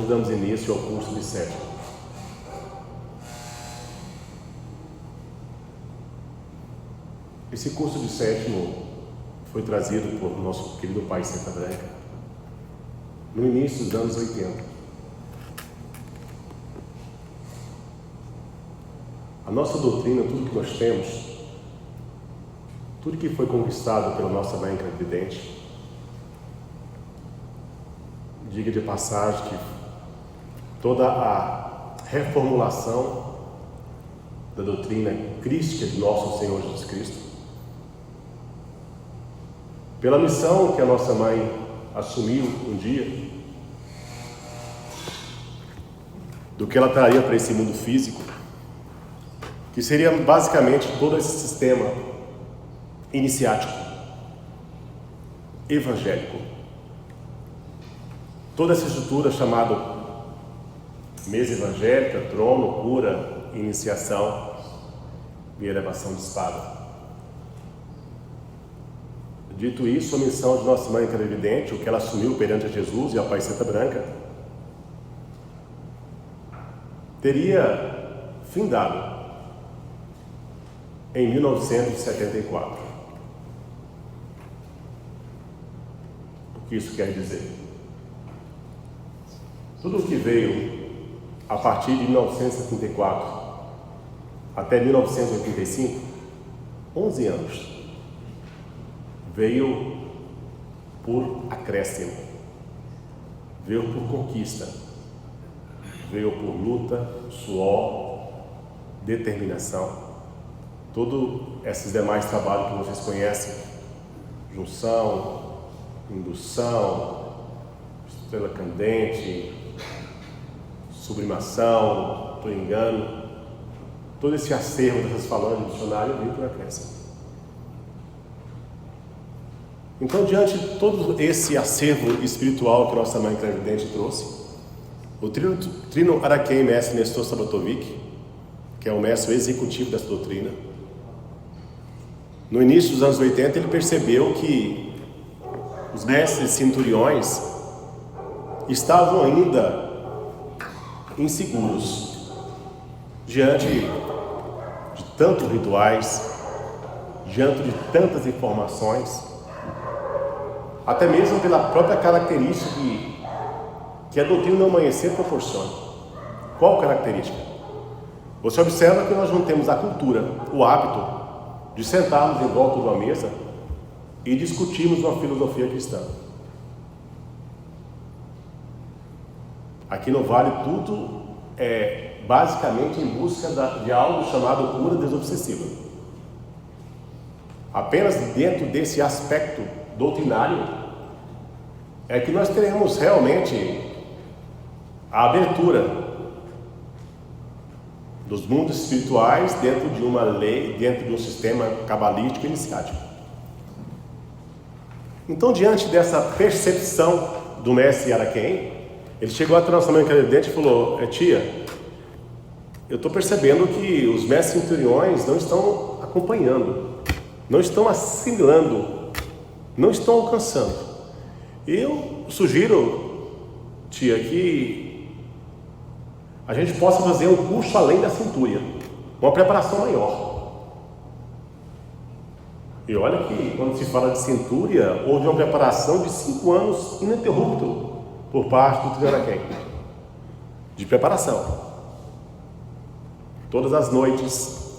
Hoje damos início ao curso de sétimo. Esse curso de sétimo foi trazido por nosso querido Pai Seta Branca no início dos anos 80. A nossa doutrina, tudo que nós temos, tudo que foi conquistado pela nossa mãe clarividente, diga de passagem que toda a reformulação da doutrina crística de nosso Senhor Jesus Cristo, pela missão que a nossa mãe assumiu um dia, do que ela traria para esse mundo físico, que seria basicamente todo esse sistema iniciático, evangélico, toda essa estrutura chamada mesa evangélica, trono, cura, iniciação e elevação de espada. Dito isso, a missão de nossa mãe clarividente, o que ela assumiu perante a Jesus e a Pai Seta Branca, teria findado em 1974. O que isso quer dizer? Tudo o que veio a partir de 1974 até 1985, 11 anos, veio por acréscimo, veio por conquista, veio por luta, suor, determinação. Todos esses demais trabalhos que vocês conhecem, junção, indução, estrela candente, sublimação, por engano, todo esse acervo dessas falanges do dicionário veio por acréscimo. Então, diante de todo esse acervo espiritual que nossa mãe clarividente trouxe, o Trino Araquém Mestre Nestor Sabatovic, que é o mestre executivo dessa doutrina, no início dos anos 80 ele percebeu que os mestres centuriões estavam ainda inseguros diante de tantos rituais, diante de tantas informações, até mesmo pela própria característica que a doutrina do amanhecer proporciona. Qual característica? Você observa que nós não temos a cultura, o hábito de sentarmos em volta de uma mesa e discutirmos uma filosofia cristã. Aqui no Vale tudo é basicamente em busca de algo chamado cura desobsessiva. Apenas dentro desse aspecto doutrinário é que nós teremos realmente a abertura dos mundos espirituais dentro de uma lei, dentro de um sistema cabalístico iniciático. Então, diante dessa percepção do mestre Araquém, ele chegou até nossa mãe clarividente e falou: tia, eu estou percebendo que os mestres centuriões não estão acompanhando, não estão assimilando, não estão alcançando. Eu sugiro, tia, que a gente possa fazer um curso além da centúria, uma preparação maior. E olha que quando se fala de centúria, houve uma preparação de 5 anos ininterrupto por parte do Trino Araquém, de preparação. Todas as noites,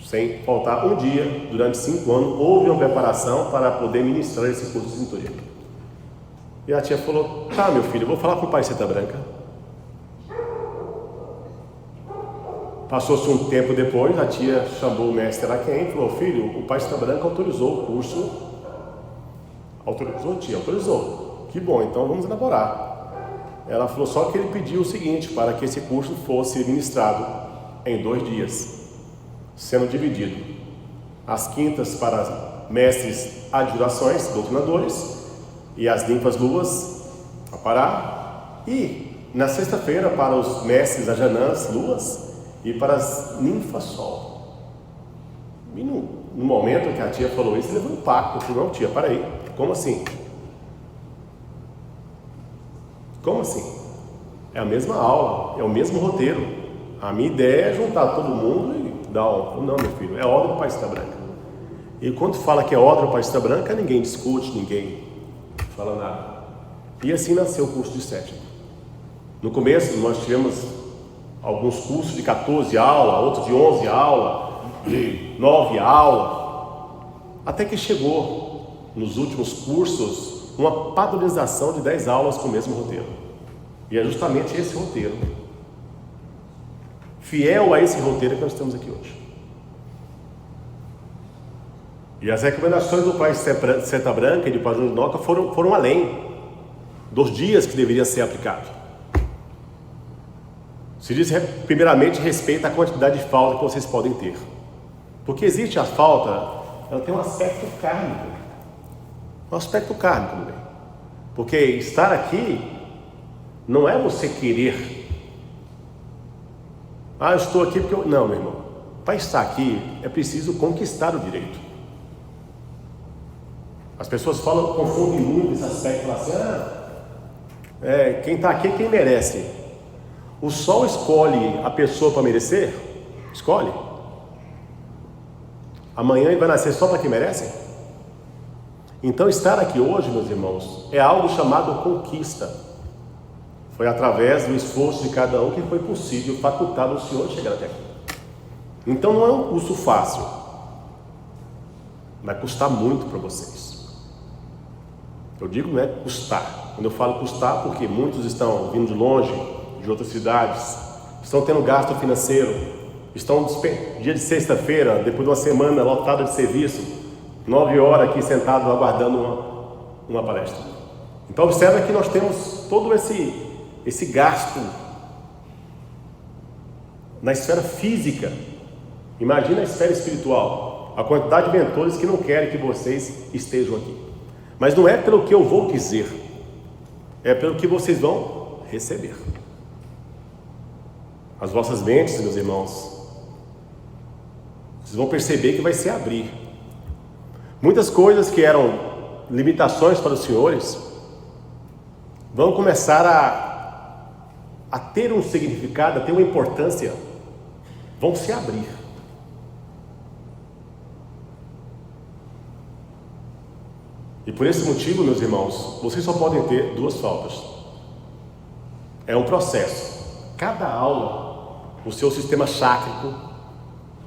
sem faltar um dia, durante 5 anos, houve uma preparação para poder ministrar esse curso de centúria. E a tia falou: tá, meu filho, eu vou falar com o Pai Seta Branca. Passou-se um tempo depois, a tia chamou o mestre Araquém e falou: filho, o Pai Seta Branca autorizou o curso. Autorizou, tia? Autorizou. Que bom, então vamos elaborar. Ela falou só que ele pediu o seguinte, para que esse curso fosse ministrado em 2 dias, sendo dividido as quintas para mestres adjurações, doutrinadores, e as ninfas luas, a Pará, e na sexta-feira para os mestres ajanãs, luas, e para as ninfas sol. E no momento que a tia falou isso, ele levou um pacto. Eu falei: não, tia, para aí, como assim? Como assim? É a mesma aula, é o mesmo roteiro. A minha ideia é juntar todo mundo e dar um... Não, meu filho, é ordem para a Palestra Branca. E quando fala que é ordem para a Palestra Branca, ninguém discute, ninguém fala nada. E assim nasceu o curso de sétimo. No começo nós tivemos alguns cursos de 14 aulas, outros de 11 aulas, de 9 aulas, até que chegou nos últimos cursos uma padronização de 10 aulas com o mesmo roteiro. E é justamente esse roteiro, fiel a esse roteiro que nós estamos aqui hoje. E as recomendações do Pai Seta Branca e do Pai Júnior Noca foram além dos dias que deveria ser aplicado. Se diz primeiramente respeito à quantidade de falta que vocês podem ter. Porque existe a falta, ela tem um aspecto kármico. Um aspecto kármico também. Porque estar aqui não é você querer. Eu estou aqui porque eu... Não, meu irmão. Para estar aqui é preciso conquistar o direito. As pessoas confundem muito esse aspecto. Falam assim, quem está aqui é quem merece. O sol escolhe a pessoa para merecer? Escolhe. Amanhã ele vai nascer só para quem merece? Então estar aqui hoje, meus irmãos, é algo chamado conquista. Foi através do esforço de cada um que foi possível facultar o Senhor chegar até aqui. Então não é um curso fácil. Vai custar muito para vocês. Eu digo, não é custar. Quando eu falo custar, porque muitos estão vindo de longe, de outras cidades, estão tendo gasto financeiro, estão dia de sexta-feira, depois de uma semana lotada de serviço, 9 horas aqui sentados aguardando uma palestra. Então observa que nós temos todo esse gasto na esfera física. Imagina a esfera espiritual, a quantidade de mentores que não querem que vocês estejam aqui. Mas não é pelo que eu vou dizer, é pelo que vocês vão receber. As vossas mentes, meus irmãos, vocês vão perceber que vai se abrir. Muitas coisas que eram limitações para os senhores vão começar a ter um significado, a ter uma importância, vão se abrir. E por esse motivo, meus irmãos, vocês só podem ter 2 faltas. É um processo. Cada aula, o seu sistema chácrico,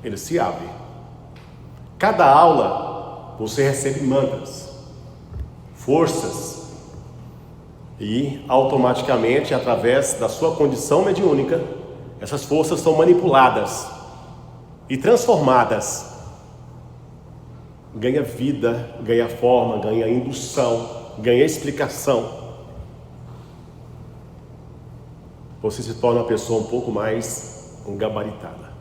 ele se abre. Cada aula, você recebe mantras, forças, e automaticamente, através da sua condição mediúnica, essas forças são manipuladas e transformadas. Ganha vida, ganha forma, ganha indução, ganha explicação. Você se torna uma pessoa um pouco mais gabaritada.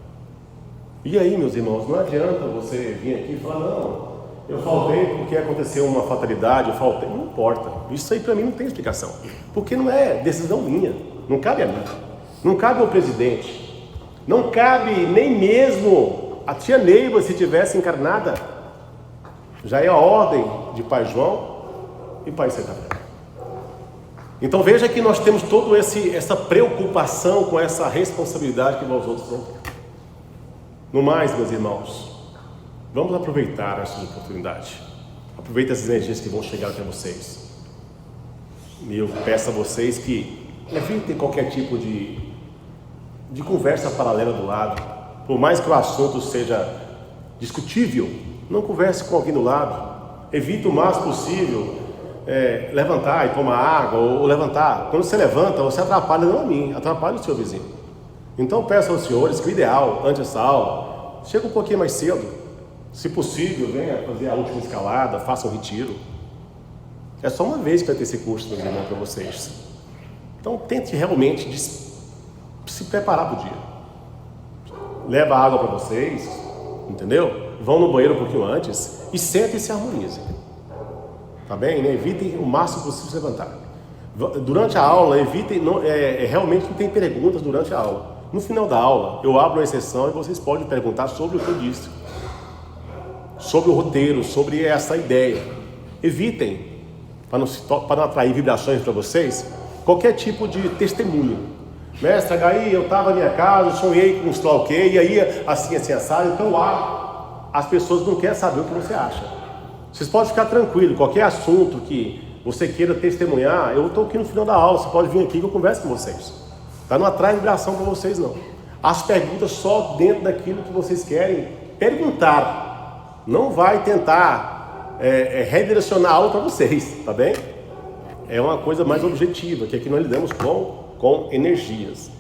E aí, meus irmãos, não adianta você vir aqui e falar, não, eu faltei porque aconteceu uma fatalidade, eu faltei. Não importa, isso aí para mim não tem explicação. Porque não é decisão minha, não cabe a mim, não cabe ao presidente, não cabe nem mesmo a tia Neiva se tivesse encarnada. Já é a ordem de Pai João e Pai Seta Branca. Então veja que nós temos toda essa preocupação com essa responsabilidade que nós outros não temos. No mais, meus irmãos, vamos aproveitar essa oportunidade. Aproveite as energias que vão chegar até vocês. E eu peço a vocês que evitem qualquer tipo de conversa paralela do lado. Por mais que o assunto seja discutível, não converse com alguém do lado. Evite o máximo possível levantar e tomar água, ou levantar. Quando você levanta, você atrapalha não a mim, atrapalha o seu vizinho. Então peço aos senhores que o ideal, antes dessa aula, chega um pouquinho mais cedo. Se possível, venha fazer a última escalada, faça um retiro. É só uma vez que vai ter esse curso, meus irmãos, para vocês. Então tente realmente se preparar para o dia. Leva água para vocês, entendeu? Vão no banheiro um pouquinho antes e sentem e se harmonizem. Tá bem? Né? Evitem o máximo possível se levantar. Durante a aula, evitem, realmente não tem perguntas durante a aula. No final da aula, eu abro uma exceção e vocês podem perguntar sobre o que eu disse, sobre o roteiro, sobre essa ideia. Evitem, para não atrair vibrações para vocês, qualquer tipo de testemunho. Mestre, aí eu estava na minha casa, sonhei com sei lá o quê, e aí assim, assado. Então as pessoas não querem saber o que você acha. Vocês podem ficar tranquilos, qualquer assunto que você queira testemunhar, eu estou aqui no final da aula, você pode vir aqui que eu converso com vocês. Tá? Não atrai vibração para vocês não. As perguntas só dentro daquilo que vocês querem perguntar. Não vai tentar redirecionar a aula para vocês, tá bem? É uma coisa mais objetiva, que aqui nós lidamos com energias.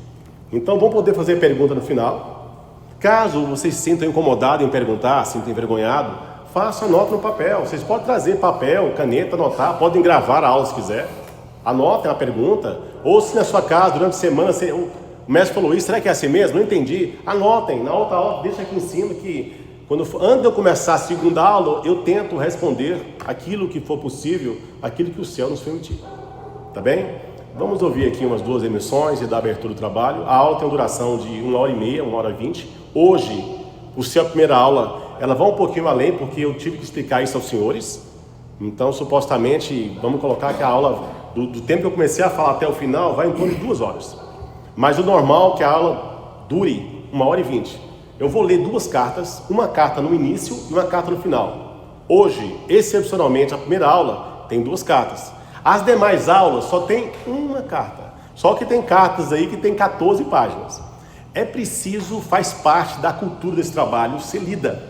Então vão poder fazer pergunta no final. Caso vocês se sintam incomodados em perguntar, se sintam envergonhados, faça a nota no papel. Vocês podem trazer papel, caneta, anotar, podem gravar a aula se quiser. Anotem a pergunta. Ou se na sua casa, durante a semana, o mestre falou isso, será que é assim mesmo? Não entendi. Anotem, na outra aula, deixa aqui em cima que antes de eu começar a segunda aula, eu tento responder aquilo que for possível, aquilo que o céu nos permitir. Tá bem? Vamos ouvir aqui umas 2 emissões e dar abertura do trabalho. A aula tem uma duração de 1h30, 1h20. Hoje, por ser a primeira aula, ela vai um pouquinho além, porque eu tive que explicar isso aos senhores. Então, supostamente, vamos colocar que a aula, do tempo que eu comecei a falar até o final, vai em torno de 2 horas. Mas o normal é que a aula dure 1h20. Eu vou ler 2 cartas, uma carta no início e uma carta no final. Hoje, excepcionalmente, a primeira aula tem 2 cartas. As demais aulas só tem uma carta. Só que tem cartas aí que tem 14 páginas. É preciso, faz parte da cultura desse trabalho, ser lida.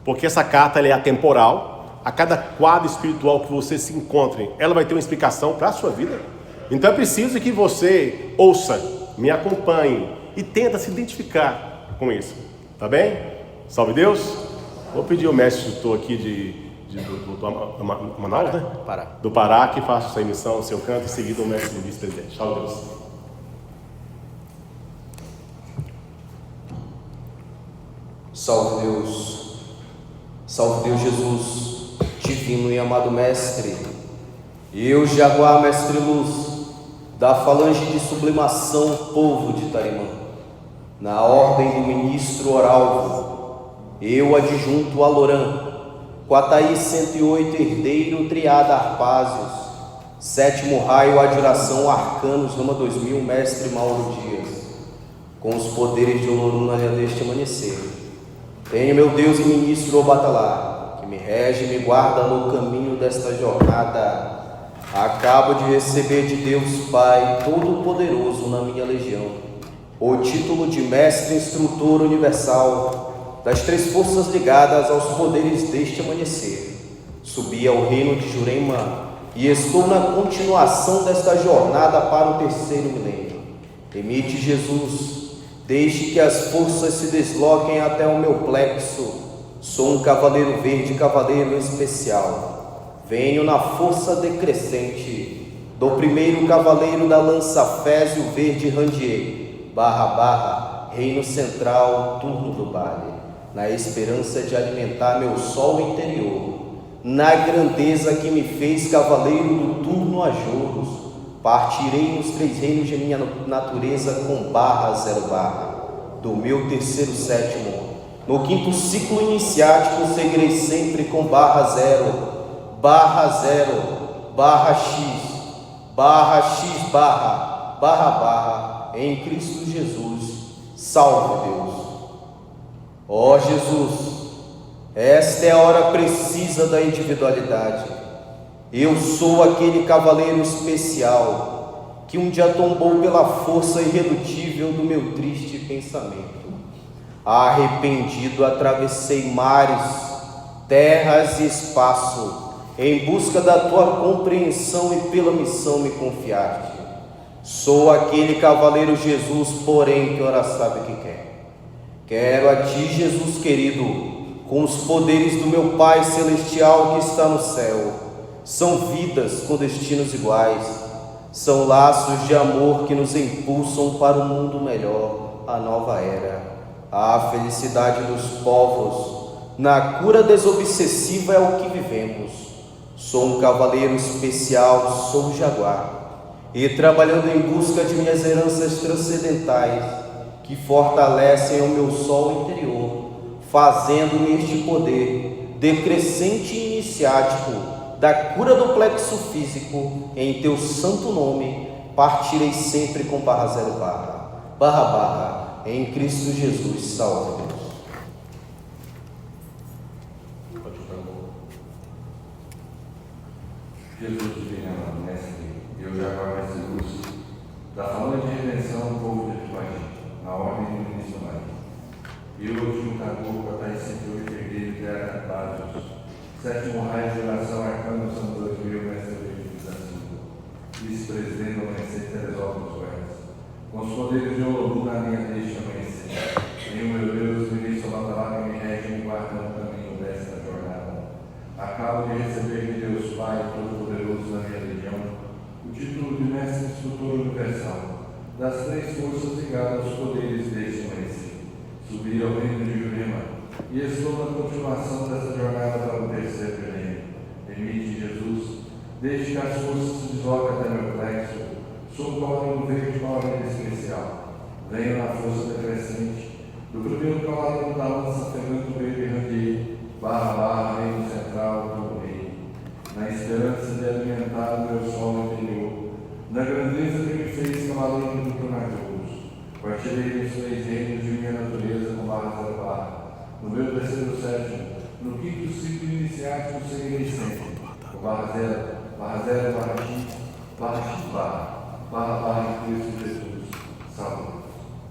Porque essa carta ela é atemporal. A cada quadro espiritual que você se encontre, ela vai ter uma explicação para a sua vida. Então é preciso que você ouça, me acompanhe e tenta se identificar com isso. Tá bem? Salve Deus! Vou pedir ao mestre tutor aqui do Manaus, né? Pará. Do Pará, que faça essa emissão, o seu canto, em seguida o mestre do vice-presidente. Salve Deus! Salve Deus! Salve Deus Jesus, divino e amado Mestre. Eu, Jaguar Mestre Luz, da falange de sublimação, povo de Tarimã, na ordem do ministro Oralvo, eu, adjunto Alorã, Quataí 108, herdeiro Triada Arpásios, 7º raio Adjuração Arcanos, Rama 2000, Mestre Mauro Dias, com os poderes de Olorum na linha deste amanhecer, tenho meu Deus e ministro Obatalá, que me rege e me guarda no caminho desta jornada. Acabo de receber de Deus Pai Todo-Poderoso na minha legião o título de Mestre Instrutor Universal das 3 forças ligadas aos poderes deste amanhecer. Subi ao reino de Jurema e estou na continuação desta jornada para o 3º milênio. Emite Jesus, deixe que as forças se desloquem até o meu plexo. Sou um cavaleiro verde, cavaleiro especial. Venho na força decrescente do 1º cavaleiro da lança Fézio Verde Randier, // reino central, turno do Vale, na esperança de alimentar meu sol interior, na grandeza que me fez cavaleiro do turno a Jouros, partirei nos 3 reinos de minha natureza com /0 do meu 3º sétimo, no 5º ciclo iniciático seguirei sempre com /0 /X em Cristo Jesus. Salve Deus! Ó Jesus, esta é a hora precisa da individualidade. Eu sou aquele cavaleiro especial que um dia tombou pela força irredutível do meu triste pensamento. Arrependido, atravessei mares, terras e espaço em busca da tua compreensão e pela missão me confiaste. Sou aquele cavaleiro Jesus, porém, que ora sabe o que quer. Quero a ti, Jesus querido, com os poderes do meu Pai Celestial que está no céu. São vidas com destinos iguais, são laços de amor que nos impulsam para um mundo melhor, a nova era, a felicidade dos povos. Na cura desobsessiva é o que vivemos. Sou um cavaleiro especial, sou jaguar, e trabalhando em busca de minhas heranças transcendentais, que fortalecem o meu sol interior, fazendo-me este poder decrescente e iniciático da cura do plexo físico, em teu santo nome, partirei sempre com barra zero barra, barra barra, em Cristo Jesus, salve Deus. Jesus divino, amado Mestre, eu já guardo esse luz da falando de redenção do povo de Epimagia, na ordem do início do Maria. Eu, junto à boca, tais 108 herdeiros de Aracapágios, sétimo raio de oração, arcano são 2000, mestre de Vizacinho, vice-presidente do amanhecer, Teresópolis Goiás. Com os poderes de Olodum na minha deixa amanhecer. Em meu Deus, ministro Batalá, que me rege e me guarda no caminho desta jornada. Acabo de receber de Deus Pai Todo-Poderoso na minha legião o título de Mestre Instrutor Universal das três forças ligadas aos poderes deste amanhecer. Subi ao reino de Jurema e estou na continuação dessa jornada para o terceiro milênio. Permite, Jesus, desde que as forças se desloquem até meu plexo, sou o cavaleiro verde com a ordem especial. Venho na força decrescente do primeiro cavaleiro da lança ferrando verde randier, barra barra, reino central do rei, na esperança de alimentar o meu sol interior, na grandeza que me fez cavaleiro do tornadouros. Partilhei os três reinos de minha natureza com barra zero barra. No meu terceiro sétimo, no quinto ciclo iniciático, seguirei sempre. Com barra zero, barra x, barra barra em Cristo Jesus. Salve.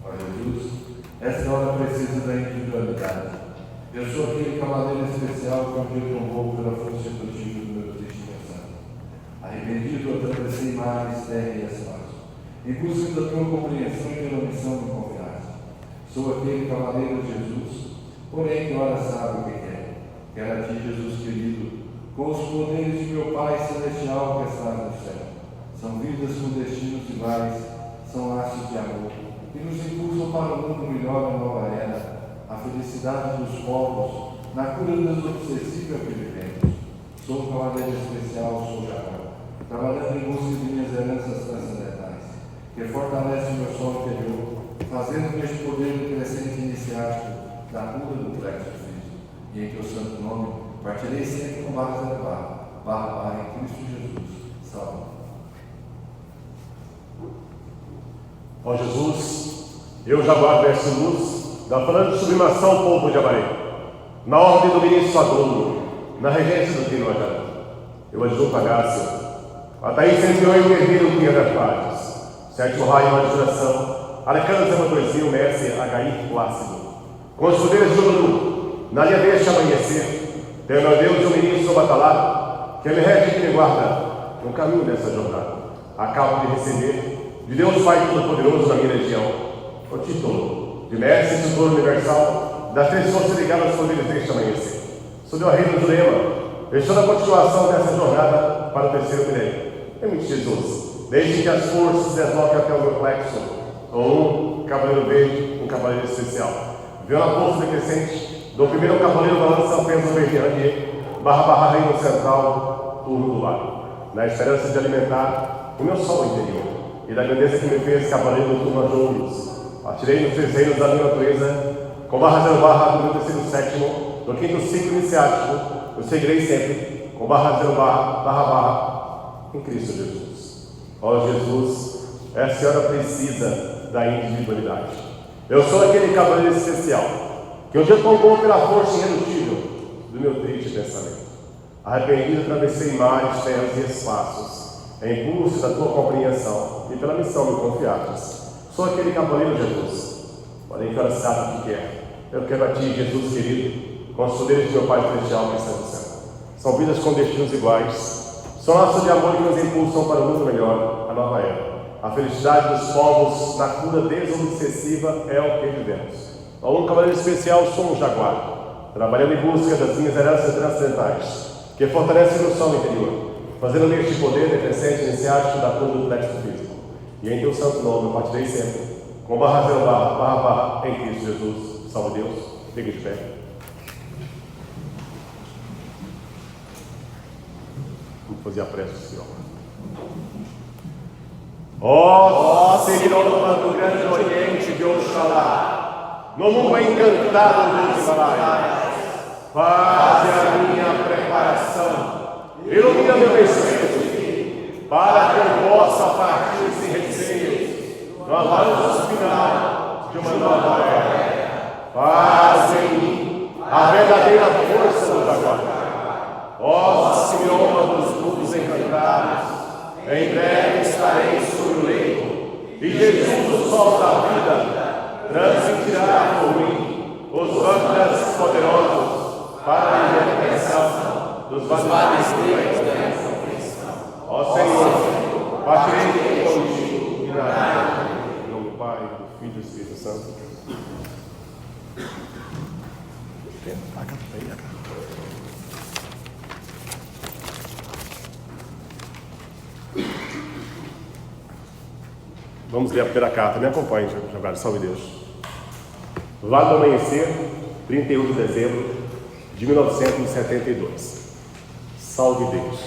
Ó Jesus, essa hora precisa da individualidade. Eu sou aquele cavaleiro especial que um dia tombou pela força produtiva do meu triste pensar. Arrependido, atravessei mares, terra e espaço, em busca da tua compreensão e pela missão me confiaste. Sou aquele cavaleiro de Jesus, porém que ora sabe o que quer. Quero a ti, Jesus querido, com os poderes de meu Pai Celestial que estás no céu. São vidas com destinos iguais, são laços de amor, que nos impulsam para um mundo melhor e nova era. A felicidade dos povos, na cura das obsessíveis que vivemos. Sou um cavaleiro especial, sou Jagal, trabalhando em busca de minhas heranças transcendentais, que fortalece o meu sol interior, fazendo este poder crescente iniciático da cura do plexo físico. E em teu santo nome, partirei sempre com barra zero barra em Cristo Jesus. Salve. Ó Jesus, eu já guardo essa luz da falando de sublimação ao povo de Abaí, na ordem do ministro Aglônio, na regência do Dino Ajarão. Eu adjunto a Gácia, Ataí sempre eu guerreiro Pinha das Partes, sétimo raio uma geração, Arcanos Amadoizinho, Messi, Agaí, Plácido. Com os poderes de Olodum, na linha deste amanhecer, tenho meu Deus e o ministro Batalá, que me rege e que me guarda no caminho dessa jornada. Acabo de receber de Deus Pai Todo-Poderoso na minha legião o título de Mestre Instrutor Universal das três forças ligadas aos poderes deste amanhecer. Sob o reino do Lema, estou na continuação dessa jornada para o terceiro milênio. Permite, Jesus, desde que as forças se desloquem até o meu plexo, ou um cavaleiro verde, um cavaleiro especial. Viu na força decrescente do primeiro cavaleiro da lança pensa verde randier, barra reino central, turno do lar, na esperança de alimentar o meu sol interior e da grandeza que me fez cavaleiro do turno de ouros. Partirei nos três reinos da minha natureza, com barra zero barra do meu terceiro sétimo, do quinto ciclo iniciático, eu seguirei sempre, com barra zero barra, em Cristo Jesus. Ó Jesus, essa senhora precisa da individualidade. Eu sou aquele cavaleiro especial, que um dia tombou pela força irredutível do meu triste pensamento. Arrependido, atravessei mares, terras e espaços, em busca da tua compreensão e pela missão me confiastes. Sou aquele cavaleiro, Jesus, porém que ela sabe o que quer. Eu quero a ti, Jesus querido, com os poderes de meu Pai Celestial que está no céu. São vidas com destinos iguais, são laços de amor que nos impulsam para o mundo melhor, a nova era. A felicidade dos povos na cura desobsessiva é o que vivemos. Ao um cavaleiro especial, sou um jaguar, trabalhando em busca das minhas heranças transcendentais, que fortalecem o meu sol interior, fazendo neste poder decrescente iniciático da cura do plexo físico. E em teu santo nome eu partirei sempre, com barra zero barra, em Cristo Jesus. Salve Deus, fique de pé. Vamos fazer a prece do Senhor. Ó Senhor do Grande Oriente de Oxalá, no mundo encantado dos Himalaias, faze a minha preparação, ilumina meu espírito, para que eu possa partir sem receio no avanço final de uma nova era. Faz em mim a verdadeira força do Jaguar. Ó Senhor dos mundos encantados, em breve estarei sobre o leito, e Jesus, o sol da vida, transmitirá por mim os mantras poderosos para a libertação dos vales da compreensão. Ó Senhor, partirei contigo e nada. Em nome do Pai, do Filho e do Espírito Santo. Vamos ler a primeira carta. Me acompanhe, Jaguar. Salve Deus. Vale do Amanhecer, 31 de dezembro de 1972. Salve Deus.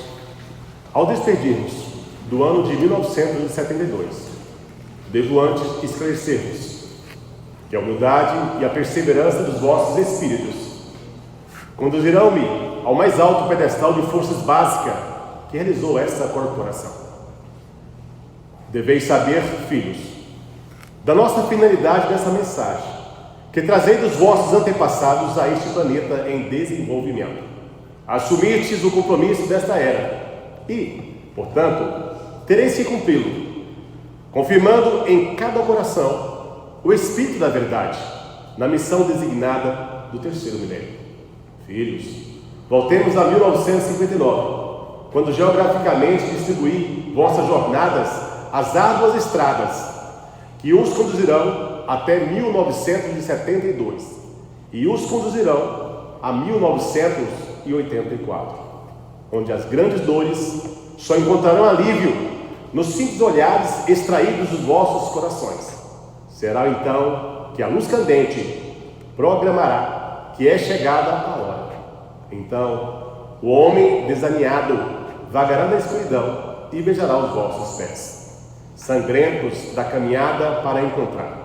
Ao despedirmos do ano de 1972, devo antes esclarecer-vos que a humildade e a perseverança dos vossos espíritos conduzirão-me ao mais alto pedestal de forças básicas que realizou esta corporação. Deveis saber, filhos, da nossa finalidade dessa mensagem, que trazei dos vossos antepassados a este planeta em desenvolvimento. Assumistes o compromisso desta era e, portanto, tereis que cumpri-lo, confirmando em cada coração o espírito da verdade, na missão designada do terceiro milênio. Filhos, voltemos a 1959, quando geograficamente distribuí vossas jornadas às árduas estradas que os conduzirão até 1972 e os conduzirão a 1984, onde as grandes dores só encontrarão alívio nos simples olhares extraídos dos vossos corações. Será então que a luz candente programará que é chegada a hora. Então o homem desalinhado vagará na escuridão e beijará os vossos pés, sangrentos da caminhada para encontrar.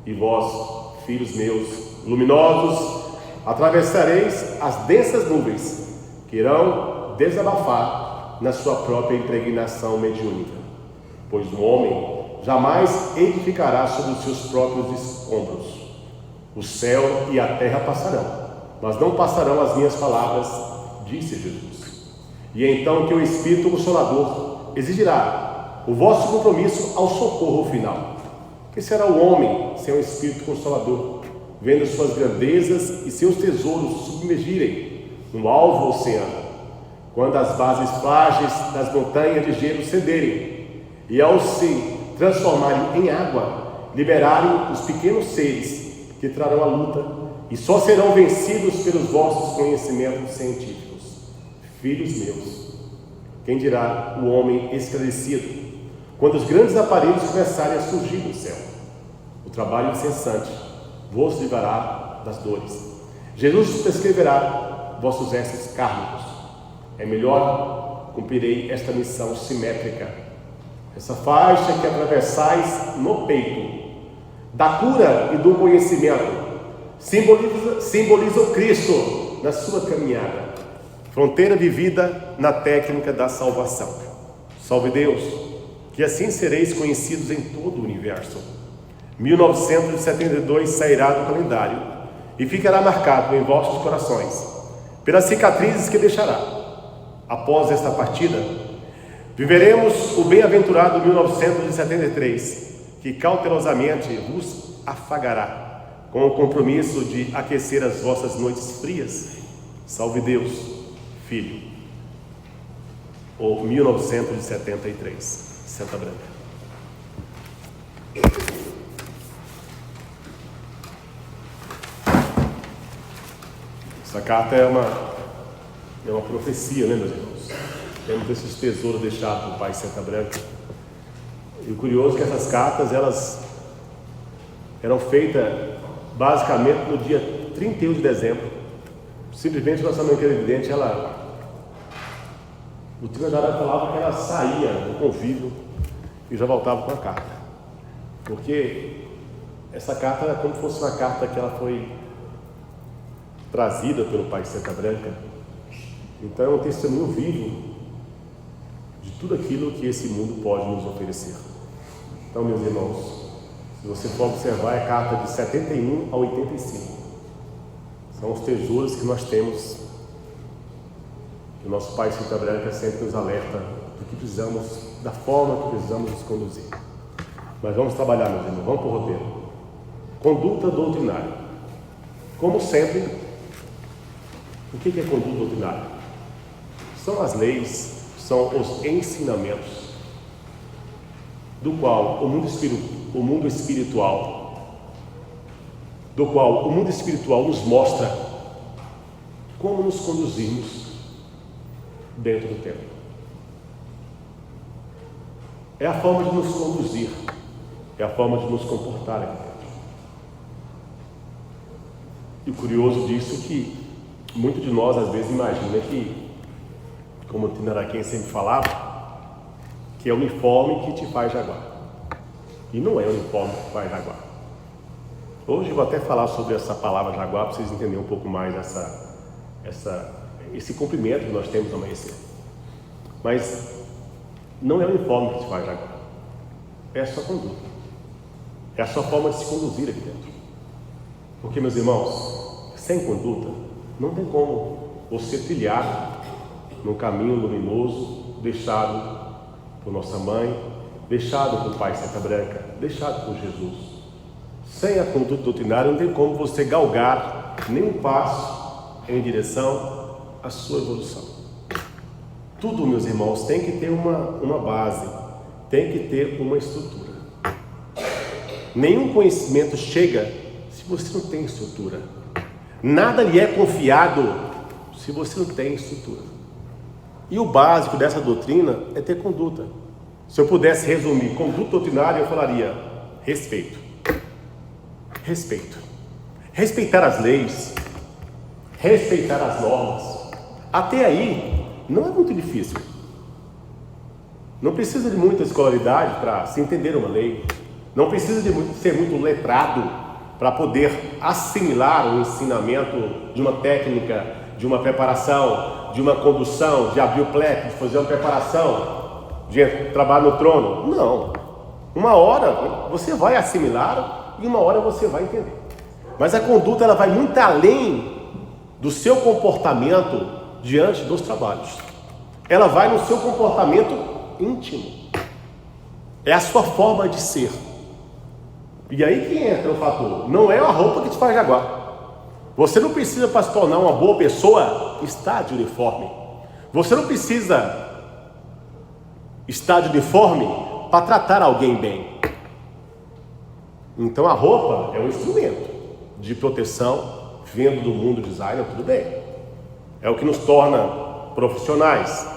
E vós, filhos meus, luminosos, atravessareis as densas nuvens que irão desabafar na sua própria impregnação mediúnica, pois o homem jamais edificará sobre os seus próprios escombros. O céu e a terra passarão, mas não passarão as minhas palavras, disse Jesus. E então que o Espírito Consolador exigirá o vosso compromisso ao socorro final. Que será o homem sem o Espírito Consolador, vendo suas grandezas e seus tesouros submergirem no alvo oceano, quando as bases frágeis das montanhas de gelo cederem, e ao se transformarem em água, liberarem os pequenos seres que trarão a luta, e só serão vencidos pelos vossos conhecimentos científicos. Filhos meus, quem dirá o homem esclarecido, quando os grandes aparelhos começarem a surgir do céu? O trabalho incessante vos livrará das dores. Jesus prescreverá vossos restos kármicos. É melhor cumprirei esta missão simétrica. Essa faixa que atravessais no peito, da cura e do conhecimento, simboliza o Cristo na sua caminhada, fronteira vivida na técnica da salvação. Salve Deus, que assim sereis conhecidos em todo o universo. 1972 sairá do calendário e ficará marcado em vossos corações pelas cicatrizes que deixará. Após esta partida, viveremos o bem-aventurado 1973, que cautelosamente vos afagará, com o compromisso de aquecer as vossas noites frias. Salve Deus, Filho. Ou 1973, Santa Branca. Essa carta é uma profecia, né, meus irmãos? Temos esses tesouros deixados pelo Pai Santa Branca. E o curioso é que essas cartas, elas eram feitas basicamente no dia 31 de dezembro. Simplesmente nossa mãe Evidente, o tio já falava que ela saía do convívio e já voltava com a carta. Porque essa carta era como se fosse uma carta que ela foi trazida pelo Pai Santa Branca. Então é um testemunho vivo de de tudo aquilo que esse mundo pode nos oferecer. Então, meus irmãos, se você for observar, é carta de 71 a 85. São os tesouros que nós temos, que o nosso Pai Cinta Branca sempre nos alerta do que precisamos, da forma que precisamos nos conduzir. Mas vamos trabalhar, meus irmãos, vamos para o roteiro. Conduta doutrinária. Como sempre, o que é conduta doutrinária? São as leis, são os ensinamentos do qual o mundo espiritual nos mostra como nos conduzirmos dentro do tempo. É a forma de nos conduzir, é a forma de nos comportar aqui dentro. E o curioso disso é que muito de nós às vezes imagina que, como o Tinaraquém sempre falava, que é o uniforme que te faz jaguar. E não é o uniforme que faz jaguar. Hoje eu vou até falar sobre essa palavra jaguar para vocês entenderem um pouco mais esse cumprimento que nós temos no amanhecer. Mas não é o uniforme que te faz jaguar. É a sua conduta. É a sua forma de se conduzir aqui dentro. Porque, meus irmãos, sem conduta, não tem como você trilhar num caminho luminoso deixado por nossa mãe, deixado por Pai Cinta Branca, deixado por Jesus. Sem a conduta doutrinária, não tem como você galgar nenhum passo em direção à sua evolução. Tudo, meus irmãos, tem que ter uma base, tem que ter uma estrutura. Nenhum conhecimento chega se você não tem estrutura. Nada lhe é confiado se você não tem estrutura. E o básico dessa doutrina é ter conduta. Se eu pudesse resumir conduta doutrinária, eu falaria respeito. Respeito. Respeitar as leis, respeitar as normas. Até aí, não é muito difícil. Não precisa de muita escolaridade para se entender uma lei. Não precisa de ser muito letrado para poder assimilar o ensinamento de uma técnica, de uma preparação, de uma condução, de abrir o pleque, de fazer uma preparação, de trabalhar no trono. Não. Uma hora você vai assimilar e uma hora você vai entender. Mas a conduta ela vai muito além do seu comportamento diante dos trabalhos. Ela vai no seu comportamento íntimo. É a sua forma de ser. E aí que entra o fator. Não é a roupa que te faz jaguar. Você não precisa, para se tornar uma boa pessoa, estar de uniforme. Você não precisa estar de uniforme para tratar alguém bem. Então a roupa é um instrumento de proteção, vindo do mundo designer, tudo bem. É o que nos torna profissionais.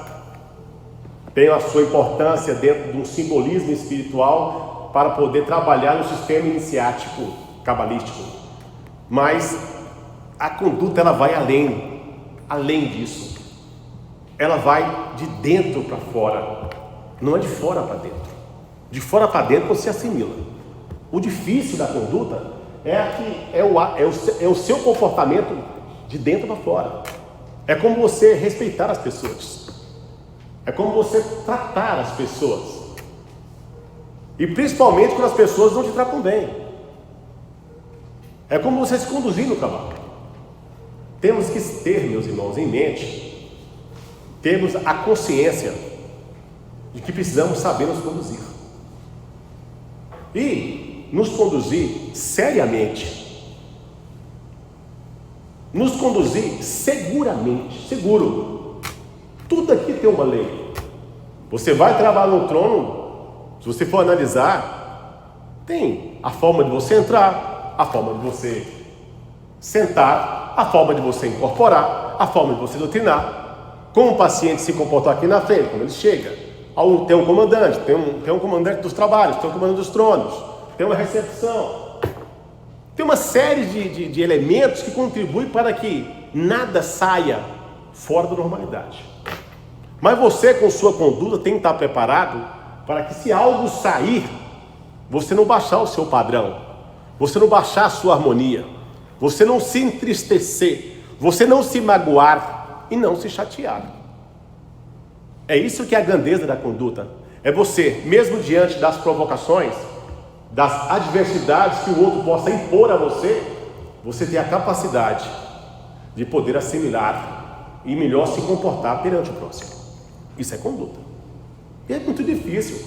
Tem a sua importância dentro de um simbolismo espiritual para poder trabalhar no sistema iniciático cabalístico. Mas a conduta ela vai além disso. Ela vai de dentro para fora, não é de fora para dentro. De fora para dentro você assimila. O difícil da conduta é o seu comportamento de dentro para fora. É como você respeitar as pessoas. É como você tratar as pessoas. E principalmente quando as pessoas não te tratam bem. É como você se conduzir no trabalho. Temos que ter, meus irmãos, em mente, temos a consciência de que precisamos saber nos conduzir. E nos conduzir seriamente. Nos conduzir seguramente, seguro. Tudo aqui tem uma lei. Você vai trabalhar no trono, se você for analisar, tem a forma de você entrar, a forma de você sentar, a forma de você incorporar, a forma de você doutrinar, como o paciente se comportar aqui na frente, quando ele chega. Tem um comandante, tem um comandante dos trabalhos, tem um comandante dos tronos, tem uma recepção. Tem uma série de elementos que contribuem para que nada saia fora da normalidade. Mas você, com sua conduta, tem que estar preparado para que, se algo sair, você não baixar o seu padrão, você não baixar a sua harmonia, você não se entristecer, você não se magoar e não se chatear. É isso que é a grandeza da conduta. É você, mesmo diante das provocações, das adversidades que o outro possa impor a você, você ter a capacidade de poder assimilar e melhor se comportar perante o próximo. Isso é conduta. E é muito difícil,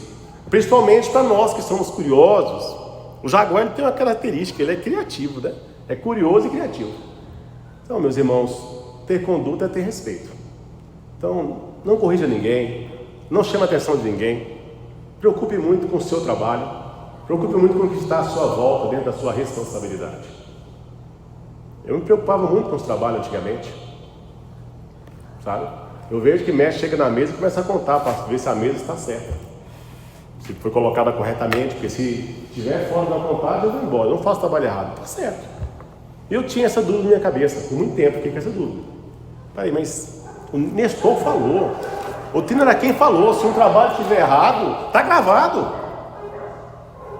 principalmente para nós que somos curiosos. O jaguar ele tem uma característica, ele é criativo, né? É curioso e criativo. Então, meus irmãos, ter conduta é ter respeito. Então, não corrija ninguém, não chame a atenção de ninguém, preocupe muito com o seu trabalho, preocupe muito com o que está à sua volta, dentro da sua responsabilidade. Eu me preocupava muito com os trabalhos antigamente, sabe? Eu vejo que mestre chega na mesa e começa a contar para ver se a mesa está certa, se foi colocada corretamente, porque se estiver fora da contagem eu vou embora, eu não faço trabalho errado, está certo. Eu tinha essa dúvida na minha cabeça, por muito tempo eu fiquei com essa dúvida. Peraí, mas o Nestor falou, o Tino era quem falou, se um trabalho estiver errado, está gravado.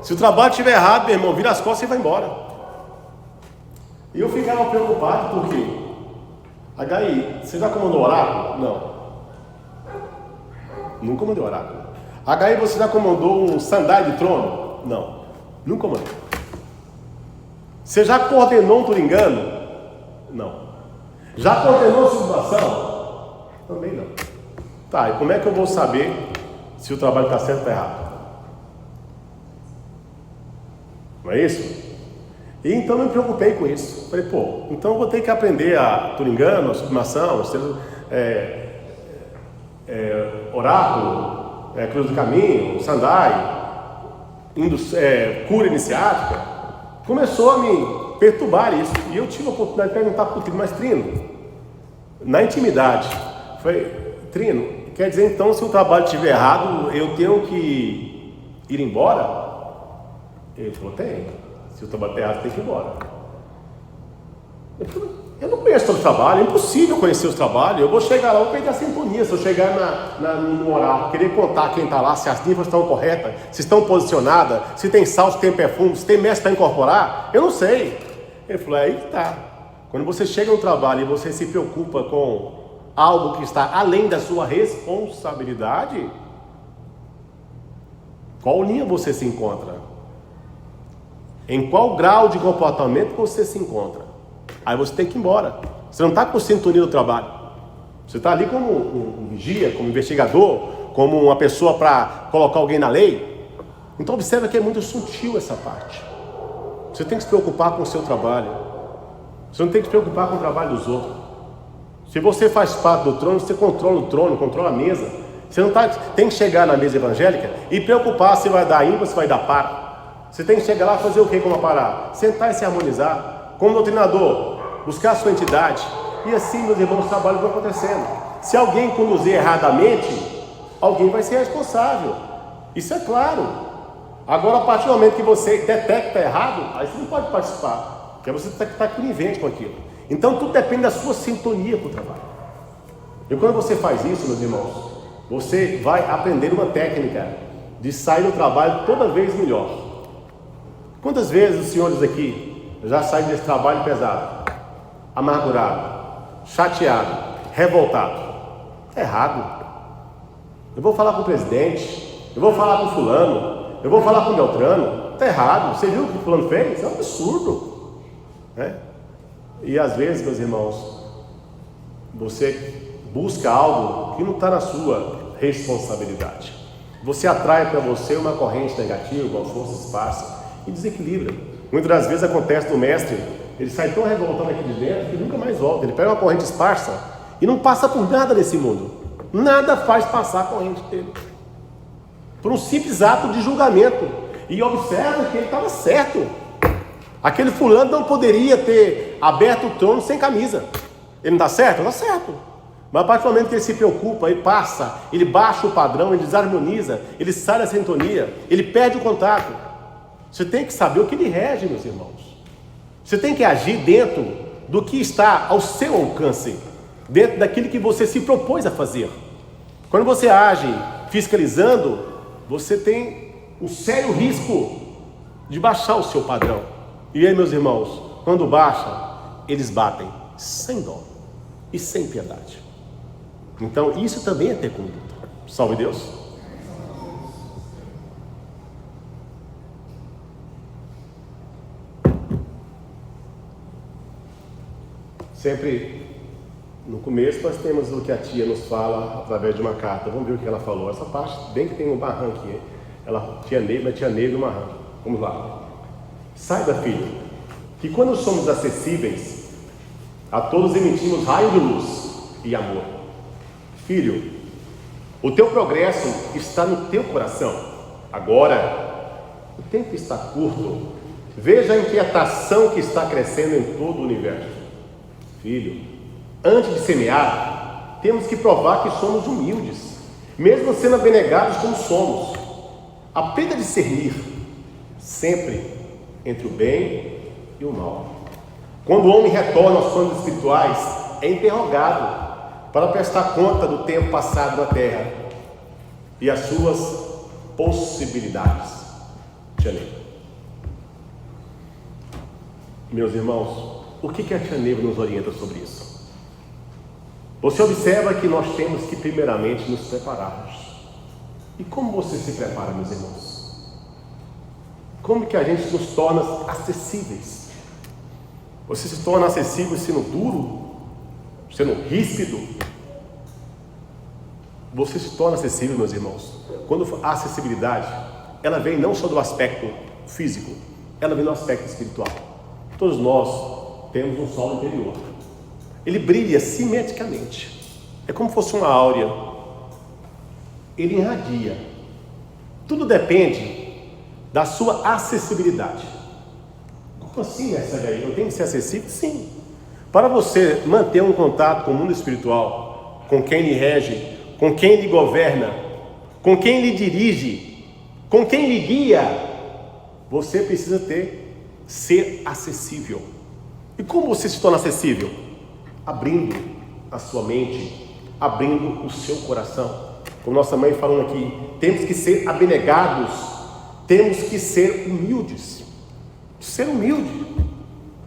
Se o trabalho estiver errado, meu irmão, vira as costas e vai embora. E eu ficava preocupado porque, HI, você já comandou oráculo? Não. Nunca comandei oráculo. HI, você já comandou um sandália de trono? Não. Nunca comandei. Você já coordenou um turingano? Não. Já coordenou sublimação? Também não. Tá, e como é que eu vou saber se o trabalho está certo ou está errado? Não é isso? E então eu me preocupei com isso. Falei, então eu vou ter que aprender a turingano, a sublimação, oráculo, cruz do caminho, sandai, cura iniciática. Começou a me perturbar isso. E eu tive a oportunidade de perguntar para o Trino, mas Trino, na intimidade, falei, Trino, quer dizer então se o trabalho estiver errado, eu tenho que ir embora? Ele falou, tem. Se o trabalho estiver errado, tem que ir embora. Eu não conheço todo o trabalho, é impossível conhecer os trabalhos. Eu vou chegar lá, eu vou perder a sintonia. Se eu chegar no oráculo, querer contar quem está lá, se as níveis estão corretas, se estão posicionadas, se tem sal, se tem perfume, se tem mestre para incorporar, eu não sei. Ele falou, aí que está. Quando você chega no trabalho e você se preocupa com algo que está além da sua responsabilidade, qual linha você se encontra? Em qual grau de comportamento você se encontra? Aí você tem que ir embora. Você não está com sintonia do trabalho. Você está ali como um vigia, como investigador, como uma pessoa para colocar alguém na lei. Então observa que é muito sutil essa parte. Você tem que se preocupar com o seu trabalho. Você não tem que se preocupar com o trabalho dos outros. Se você faz parte do trono, você controla o trono, controla a mesa. Você não tem que chegar na mesa evangélica e preocupar se vai dar ímpar, se vai dar par. Você tem que chegar lá e fazer o que como parar? Sentar e se harmonizar. Como doutrinador, buscar a sua entidade. E assim, meus irmãos, o trabalho vai acontecendo. Se alguém conduzir erradamente, alguém vai ser responsável. Isso é claro. Agora, a partir do momento que você detecta errado, aí você não pode participar. Porque você está conivente com aquilo. Então, tudo depende da sua sintonia com o trabalho. E quando você faz isso, meus irmãos, você vai aprender uma técnica de sair do trabalho toda vez melhor. Quantas vezes os senhores aqui já saem desse trabalho pesado, amargurado, chateado, revoltado? É errado. Eu vou falar com o presidente, eu vou falar com o fulano, eu vou falar com o Beltrano. Está errado. Você viu o que o fulano fez? É um absurdo, né? E às vezes, meus irmãos, você busca algo que não está na sua responsabilidade. Você atrai para você uma corrente negativa, uma força esparsa e desequilibra. Muitas das vezes acontece do mestre, ele sai tão revoltado aqui de dentro que nunca mais volta. Ele pega uma corrente esparsa e não passa por nada nesse mundo. Nada faz passar a corrente dele. Por um simples ato de julgamento. E observa que ele estava certo. Aquele fulano não poderia ter aberto o trono sem camisa. Ele não está certo? Não está certo. Mas a partir do momento que ele se preocupa, ele passa, ele baixa o padrão, ele desarmoniza, ele sai da sintonia, ele perde o contato. Você tem que saber o que lhe rege, meus irmãos. Você tem que agir dentro do que está ao seu alcance, dentro daquilo que você se propôs a fazer. Quando você age fiscalizando, você tem um sério risco de baixar o seu padrão. E aí, meus irmãos, quando baixa, eles batem sem dó e sem piedade. Então, isso também é ter conduta. Salve Deus. Sempre no começo nós temos o que a tia nos fala através de uma carta. Vamos ver o que ela falou. Essa parte, bem que tem um barranco aqui. Ela, tia Neiva no barranco. Vamos lá. Saiba, filho, que quando somos acessíveis, a todos emitimos raio de luz e amor. Filho, o teu progresso está no teu coração. Agora, o tempo está curto. Veja a inquietação que está crescendo em todo o universo. Filho, antes de semear, temos que provar que somos humildes, mesmo sendo abnegados como somos. Aprenda a discernir sempre entre o bem e o mal. Quando o homem retorna aos planos espirituais, é interrogado para prestar conta do tempo passado na terra e as suas possibilidades. Tia Neiva. Meus irmãos, o que a tia Neiva nos orienta sobre isso? Você observa que nós temos que primeiramente nos prepararmos. E como você se prepara, meus irmãos? Como que a gente nos torna acessíveis? Você se torna acessível sendo duro? Sendo ríspido? Você se torna acessível, meus irmãos, quando a acessibilidade, ela vem não só do aspecto físico, ela vem do aspecto espiritual. Todos nós temos um sol interior. Ele brilha simetricamente. É como se fosse uma áurea. Ele irradia. Tudo depende da sua acessibilidade. Como assim, essa daí? Eu tenho que ser acessível? Sim. Para você manter um contato com o mundo espiritual, com quem lhe rege, com quem lhe governa, com quem lhe dirige, com quem lhe guia, você precisa ser acessível. E como você se torna acessível? Abrindo a sua mente, abrindo o seu coração. Como nossa mãe falando aqui, temos que ser abnegados, temos que ser humildes. Ser humilde.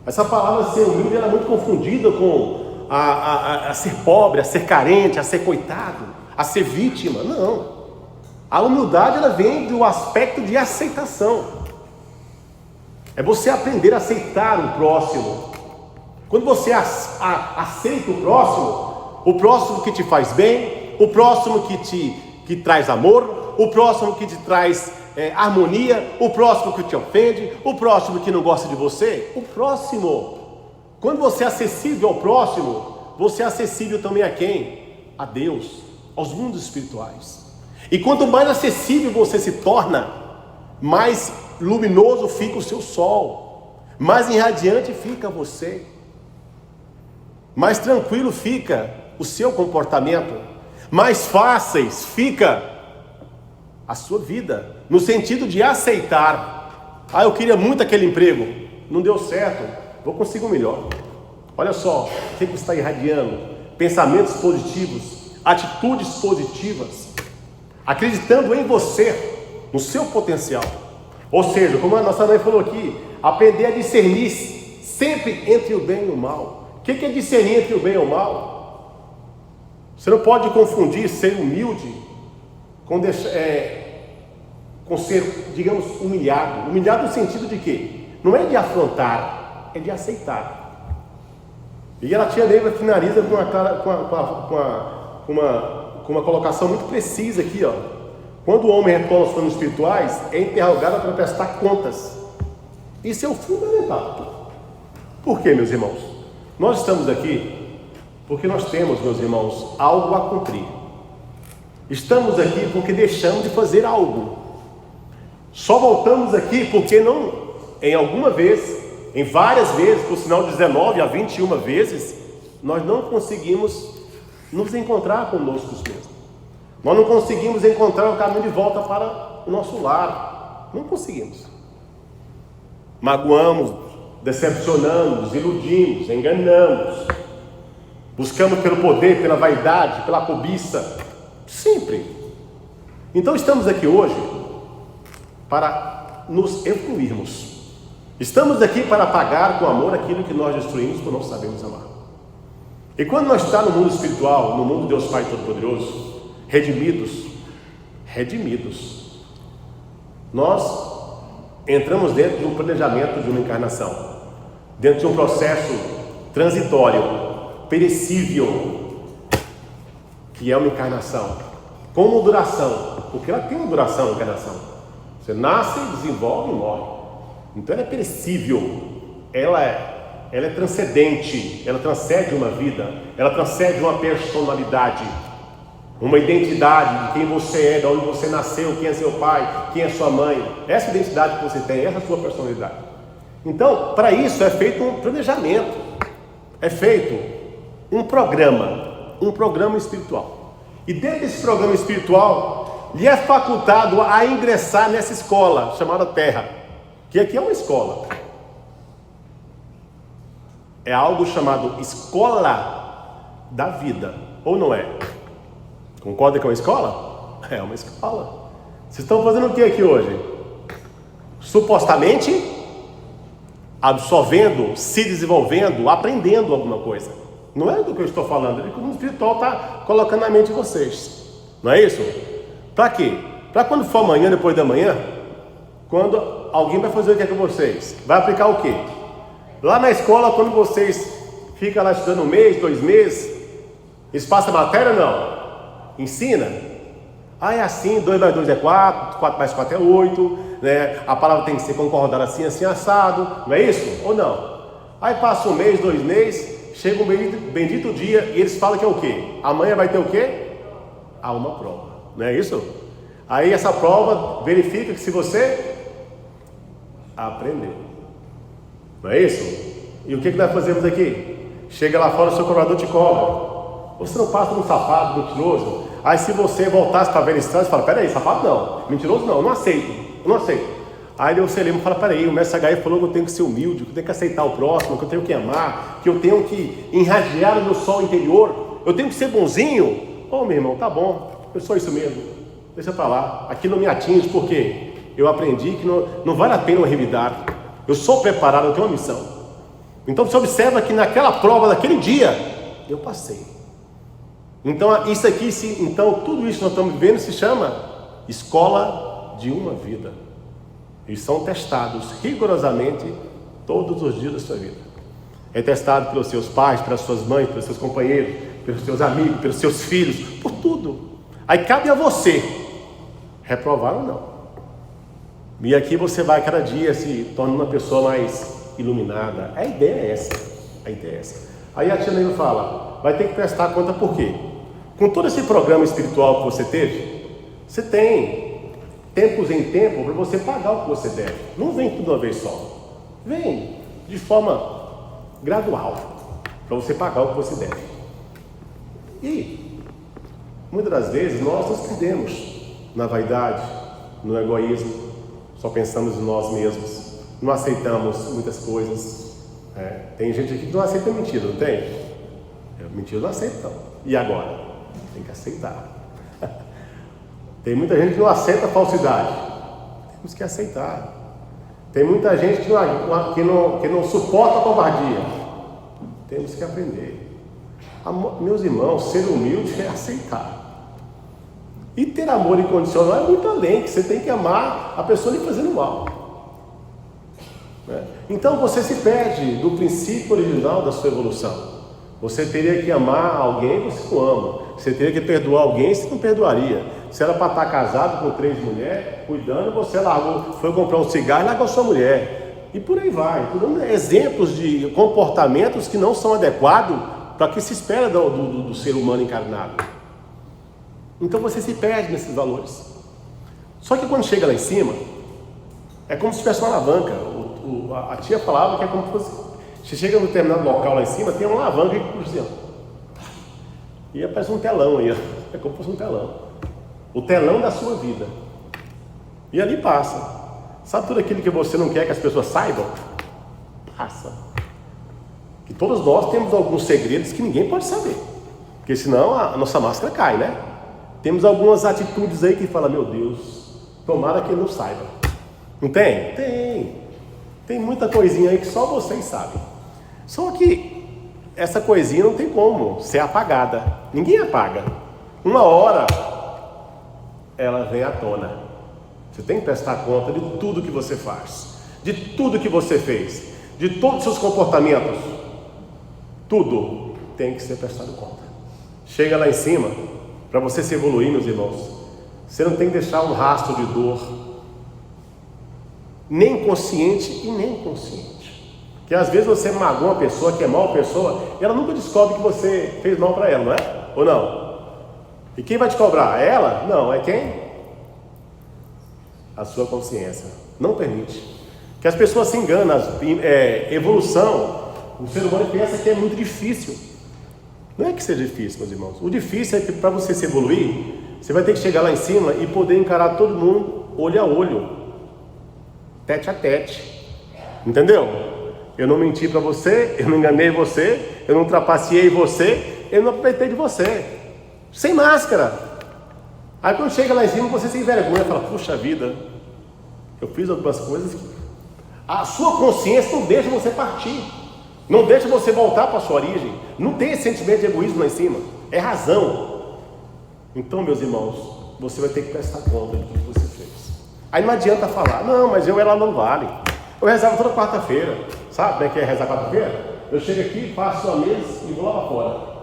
Essa palavra ser humilde ela é muito confundida com a ser pobre, a ser carente, a ser coitado, a ser vítima. Não. A humildade ela vem do aspecto de aceitação. É você aprender a aceitar o próximo. Quando você aceita o próximo que te faz bem, o próximo que traz amor, o próximo que te traz harmonia, o próximo que te ofende, o próximo que não gosta de você, o próximo. Quando você é acessível ao próximo, você é acessível também a quem? A Deus, aos mundos espirituais. E quanto mais acessível você se torna, mais luminoso fica o seu sol, mais irradiante fica você, mais tranquilo fica o seu comportamento, mais fáceis fica a sua vida, no sentido de aceitar. Eu queria muito aquele emprego, não deu certo, vou conseguir um melhor. Olha só, o que você está irradiando? Pensamentos positivos, atitudes positivas, acreditando em você, no seu potencial. Ou seja, como a nossa mãe falou aqui, aprender a discernir sempre entre o bem e o mal. O que é discernir entre o bem e o mal? Você não pode confundir ser humilde com ser, digamos, humilhado. Humilhado no sentido de quê? Não é de afrontar, é de aceitar. E a tia Neiva finaliza com uma colocação muito precisa aqui, ó. Quando o homem retorna aos planos espirituais, é interrogado para prestar contas. Isso é o fundamental. Por quê, meus irmãos? Nós estamos aqui porque nós temos, meus irmãos, algo a cumprir. Estamos aqui porque deixamos de fazer algo. Só voltamos aqui porque não, em várias vezes, por sinal 19 a 21 vezes, nós não conseguimos nos encontrar conosco mesmos. Nós não conseguimos encontrar o caminho de volta para o nosso lar. Não conseguimos. Magoamos, decepcionamos, iludimos, enganamos. Buscamos pelo poder, pela vaidade, pela cobiça. Sempre. Então estamos aqui hoje para nos evoluirmos. Estamos aqui para pagar com amor aquilo que nós destruímos por não sabermos amar. E quando nós estamos no mundo espiritual, no mundo de Deus Pai Todo-Poderoso, redimidos, redimidos. Nós entramos dentro de um planejamento de uma encarnação, dentro de um processo transitório, perecível, que é uma encarnação, com uma duração, porque ela tem uma duração, a encarnação. Você nasce, desenvolve e morre. Então ela é perecível, ela é transcendente, ela transcende uma vida, ela transcende uma personalidade, uma identidade de quem você é, de onde você nasceu, quem é seu pai, quem é sua mãe. Essa identidade que você tem, essa é a sua personalidade. Então, para isso é feito um planejamento, é feito um programa espiritual. E dentro desse programa espiritual, lhe é facultado a ingressar nessa escola chamada Terra, que aqui é uma escola. É algo chamado escola da vida, ou não é? Concorda que é uma escola? É uma escola. Vocês estão fazendo o que aqui hoje? Supostamente absorvendo, se desenvolvendo, aprendendo alguma coisa. Não é do que eu estou falando, é que o mundo espiritual está colocando na mente de vocês. Não é isso? Para quê? Para quando for amanhã, depois da manhã, quando alguém vai fazer o que é com vocês? Vai aplicar o quê? Lá na escola, quando vocês ficam lá estudando 1 mês, 2 meses, eles passam matéria ou não? Ensina? É assim, 2 mais 2 é 4, 4 mais 4 é 8, né? A palavra tem que ser concordada assim, assim, assado, não é isso? Ou não? Aí passa 1 mês, 2 meses, chega um bendito dia e eles falam que é o quê? Amanhã vai ter o quê? Uma prova, não é isso? Aí essa prova verifica que se você aprendeu, não é isso? E o que nós fazemos aqui? Chega lá fora, o seu cobrador te cobra. Você não passa no safado, mentiroso. Aí se você voltasse para a velha estrada, você fala, peraí, safado não, mentiroso não, eu não aceito. Aí você lembra e fala, peraí, o mestre H.I. falou que eu tenho que ser humilde, que eu tenho que aceitar o próximo, que eu tenho que amar, que eu tenho que irradiar o meu sol interior, eu tenho que ser bonzinho. Meu irmão, tá bom, eu sou isso mesmo, deixa pra lá, aqui não me atinge, porque eu aprendi que não vale a pena eu revidar, eu sou preparado, eu tenho uma missão. Então você observa que naquela prova, daquele dia, eu passei. Então isso aqui, então tudo isso que nós estamos vivendo se chama escola de uma vida. Eles são testados rigorosamente todos os dias da sua vida. É testado pelos seus pais, pelas suas mães, pelos seus companheiros, pelos seus amigos, pelos seus filhos, por tudo. Aí cabe a você reprovar ou não. E aqui você vai cada dia se torna uma pessoa mais iluminada. A ideia é essa. Aí a tia Neila fala, vai ter que prestar conta por quê? Com todo esse programa espiritual que você teve, você tem tempos em tempo para você pagar o que você deve. Não vem tudo uma vez só. Vem de forma gradual para você pagar o que você deve. E muitas das vezes nós nos perdemos na vaidade, no egoísmo, só pensamos em nós mesmos, não aceitamos muitas coisas. Tem gente aqui que não aceita mentira, não tem? Mentira não aceita não. E agora? Tem que aceitar. Tem muita gente que não aceita a falsidade. Temos que aceitar. Tem muita gente que não suporta a covardia. Temos que aprender. Meus irmãos, ser humilde é aceitar. E ter amor incondicional é muito além, que você tem que amar a pessoa lhe fazendo mal. Então você se perde do princípio original da sua evolução. Você teria que amar alguém, você não ama. Você teria que perdoar alguém, você não perdoaria. Se era para estar casado com 3 mulheres, cuidando, você largou, foi comprar um cigarro e largou sua mulher. E por aí vai. Estou dando exemplos de comportamentos que não são adequados para o que se espera do ser humano encarnado. Então você se perde nesses valores. Só que quando chega lá em cima, é como se tivesse uma alavanca. A tia falava que é como se fosse... Você chega num determinado local lá em cima, tem uma alavanca que puxa assim, e aparece um telão aí, é como se fosse um telão. O telão da sua vida. E ali passa. Sabe tudo aquilo que você não quer que as pessoas saibam? Passa. E todos nós temos alguns segredos que ninguém pode saber. Porque senão a nossa máscara cai, né? Temos algumas atitudes aí que fala, meu Deus, tomara que ele não saiba. Não tem? Tem muita coisinha aí que só vocês sabem. Só que essa coisinha não tem como ser apagada. Ninguém apaga. Uma hora ela vem à tona. Você tem que prestar conta de tudo que você faz, de tudo que você fez, de todos os seus comportamentos. Tudo tem que ser prestado conta. Chega lá em cima, para você se evoluir, meus irmãos, você não tem que deixar um rastro de dor, nem consciente e nem inconsciente. Porque às vezes você magoa uma pessoa, que é mal pessoa, e ela nunca descobre que você fez mal para ela, não é? Ou não? E quem vai te cobrar? É ela? Não, é quem? A sua consciência. Não permite. Que as pessoas se enganam. Evolução, o ser humano pensa que é muito difícil. Não é que seja difícil, meus irmãos. O difícil é que para você se evoluir, você vai ter que chegar lá em cima e poder encarar todo mundo olho a olho, tete a tete. Entendeu? Eu não menti para você, eu não enganei você, eu não trapaceei você, eu não aproveitei de você. Sem máscara. Aí quando chega lá em cima, você se envergonha e fala, puxa vida, eu fiz algumas coisas que... A sua consciência não deixa você partir, não deixa você voltar para a sua origem. Não tem esse sentimento de egoísmo lá em cima, é razão. Então, meus irmãos, você vai ter que prestar conta do que você fez. Aí não adianta falar, não, mas eu era lá no Vale, eu rezava toda quarta-feira. Sabe como é que é rezar quarta-feira? Eu chego aqui, faço a mesa e vou lá para fora.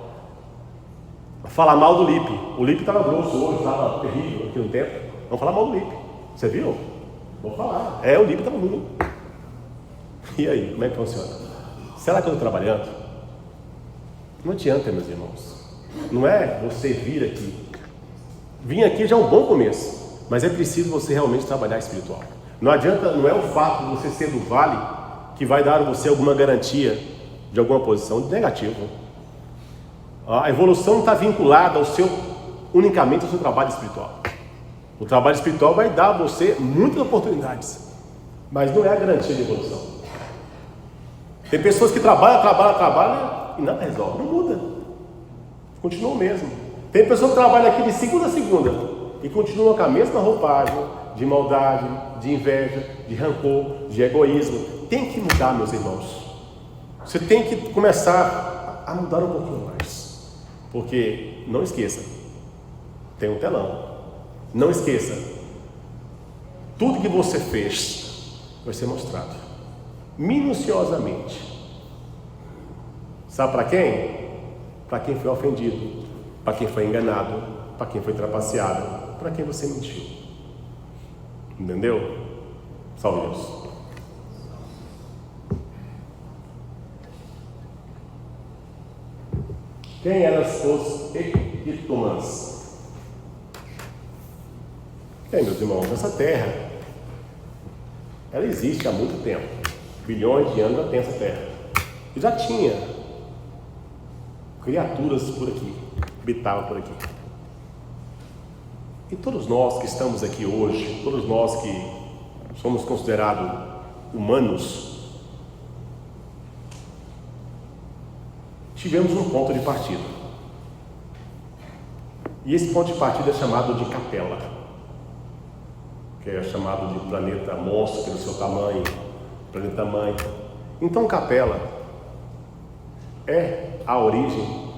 Falar mal do Lipe. O Lipe estava grosso hoje, estava terrível aqui no tempo. Vamos falar mal do Lipe. Você viu? Vou falar. O Lipe estava ruim. E aí, como é que funciona? Será que eu estou trabalhando? Não adianta, meus irmãos. Não é você vir aqui. Vir aqui já é um bom começo. Mas é preciso você realmente trabalhar espiritual. Não adianta, não é o fato de você ser do vale que vai dar a você alguma garantia de alguma posição negativa. A evolução não está vinculada unicamente ao seu trabalho espiritual. O trabalho espiritual vai dar a você muitas oportunidades, mas não é a garantia de evolução. Tem pessoas que trabalham e nada resolve, não muda, continua o mesmo. Tem pessoas que trabalham aqui de segunda a segunda e continuam com a mesma roupagem de maldade, de inveja, de rancor, de egoísmo. Tem que mudar, meus irmãos. Você tem que começar a mudar um pouquinho mais. Porque, não esqueça, tem um telão. Não esqueça, tudo que você fez vai ser mostrado minuciosamente. Sabe para quem? Para quem foi ofendido, para quem foi enganado, para quem foi trapaceado, para quem você mentiu. Entendeu? Salve Deus. Quem eram os Epítomans? Meus irmãos, essa terra, ela existe há muito tempo. Bilhões de anos já tem essa terra. E já tinha criaturas por aqui, habitavam por aqui. E todos nós que estamos aqui hoje, todos nós que somos considerados humanos, tivemos um ponto de partida. E esse ponto de partida é chamado de Capela, que é chamado de planeta monstro pelo seu tamanho, planeta mãe. Então Capela é a origem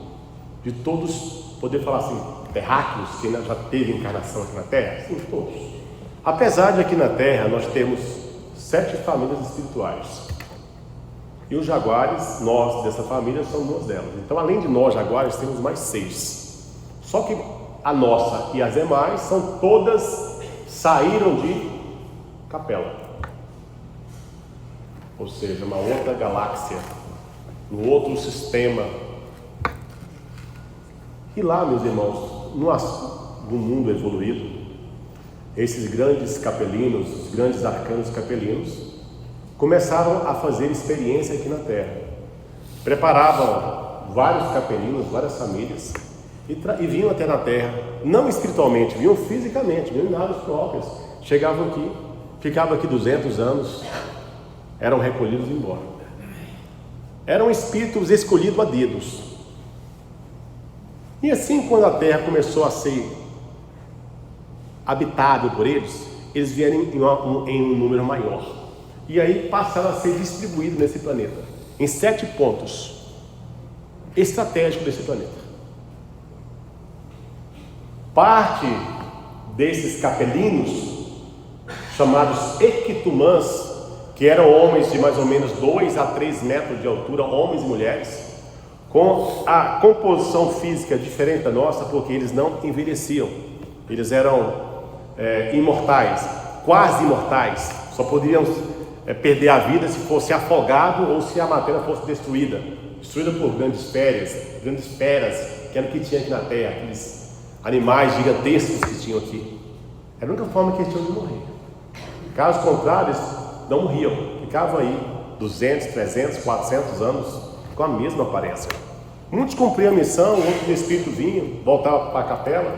de todos, poder falar assim, terráqueos que já teve encarnação aqui na Terra? Sim, todos. Apesar de aqui na Terra nós temos 7 famílias espirituais. E os jaguares, nós dessa família, somos 2 delas. Então, além de nós, jaguares, temos mais 6. Só que a nossa e as demais são todas, saíram de Capela. Ou seja, uma outra galáxia, um outro sistema. E lá, meus irmãos, no mundo evoluído, esses grandes capelinos, os grandes arcanos capelinos, começaram a fazer experiência aqui na Terra. Preparavam vários capelinos, várias famílias, e vinham até na Terra, não espiritualmente, vinham fisicamente, vinham em naves próprias. Chegavam aqui, ficavam aqui 200 anos, eram recolhidos e embora. Eram espíritos escolhidos a dedos. E assim, quando a Terra começou a ser habitável por eles vieram em um número maior. E aí passaram a ser distribuídos nesse planeta, em 7 pontos estratégicos desse planeta. Parte desses capelinos, chamados equitumãs, que eram homens de mais ou menos 2 a 3 metros de altura, homens e mulheres, com a composição física diferente da nossa, porque eles não envelheciam, eles eram imortais, quase imortais, só poderiam perder a vida se fosse afogado ou se a matéria fosse destruída por grandes feras, que era o que tinha aqui na terra, aqueles animais gigantescos que tinham aqui. Era a única forma que eles tinham de morrer. Caso contrário, eles não morriam, ficavam aí 200, 300, 400 anos com a mesma aparência. Muitos cumpriam a missão, outros de espírito vinham, voltavam para a capela,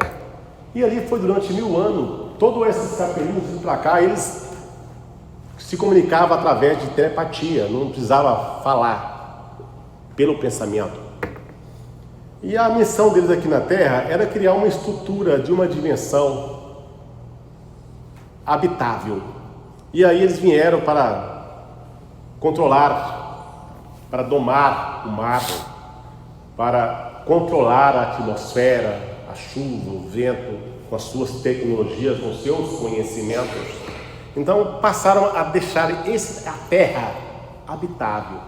e ali foi durante 1000 anos. Todos esses capelinos vinham para cá, eles se comunicavam através de telepatia, não precisava falar pelo pensamento. E a missão deles aqui na Terra era criar uma estrutura de uma dimensão habitável. E aí eles vieram para controlar, para domar o mar, para controlar a atmosfera, a chuva, o vento, com as suas tecnologias, com os seus conhecimentos. Então passaram a deixar a Terra habitável.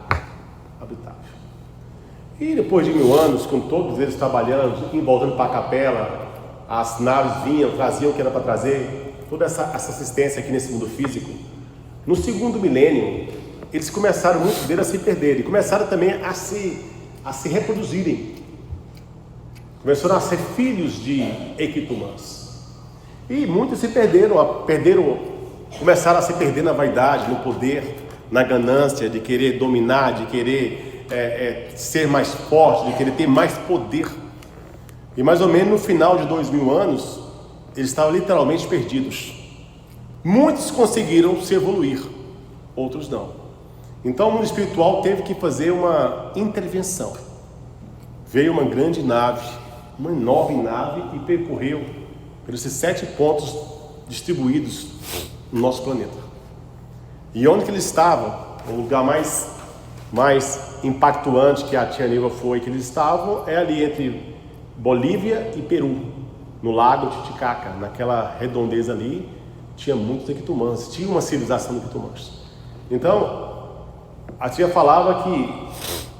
E depois de 1000 anos, com todos eles trabalhando e voltando para a capela, as naves vinham, traziam o que era para trazer, toda essa assistência aqui nesse mundo físico. No segundo milênio, eles começaram, muitos deles, a se perderem, começaram também a se reproduzirem. Começaram a ser filhos de equitumãs. E muitos se perderam, começaram a se perder na vaidade, no poder, na ganância de querer dominar, de querer ser mais forte, de querer ter mais poder. E mais ou menos no final de 2000 anos, eles estavam literalmente perdidos. Muitos conseguiram se evoluir, outros não. Então o mundo espiritual teve que fazer uma intervenção. Veio uma grande nave, uma enorme nave, e percorreu pelos 7 pontos distribuídos no nosso planeta. E onde que eles estavam? O lugar mais impactante que a tia Neiva foi, que eles estavam, é ali entre Bolívia e Peru, no lago Titicaca, naquela redondeza ali, tinha muitos equitumãs, tinha uma civilização de equitumãs. Então, a tia falava que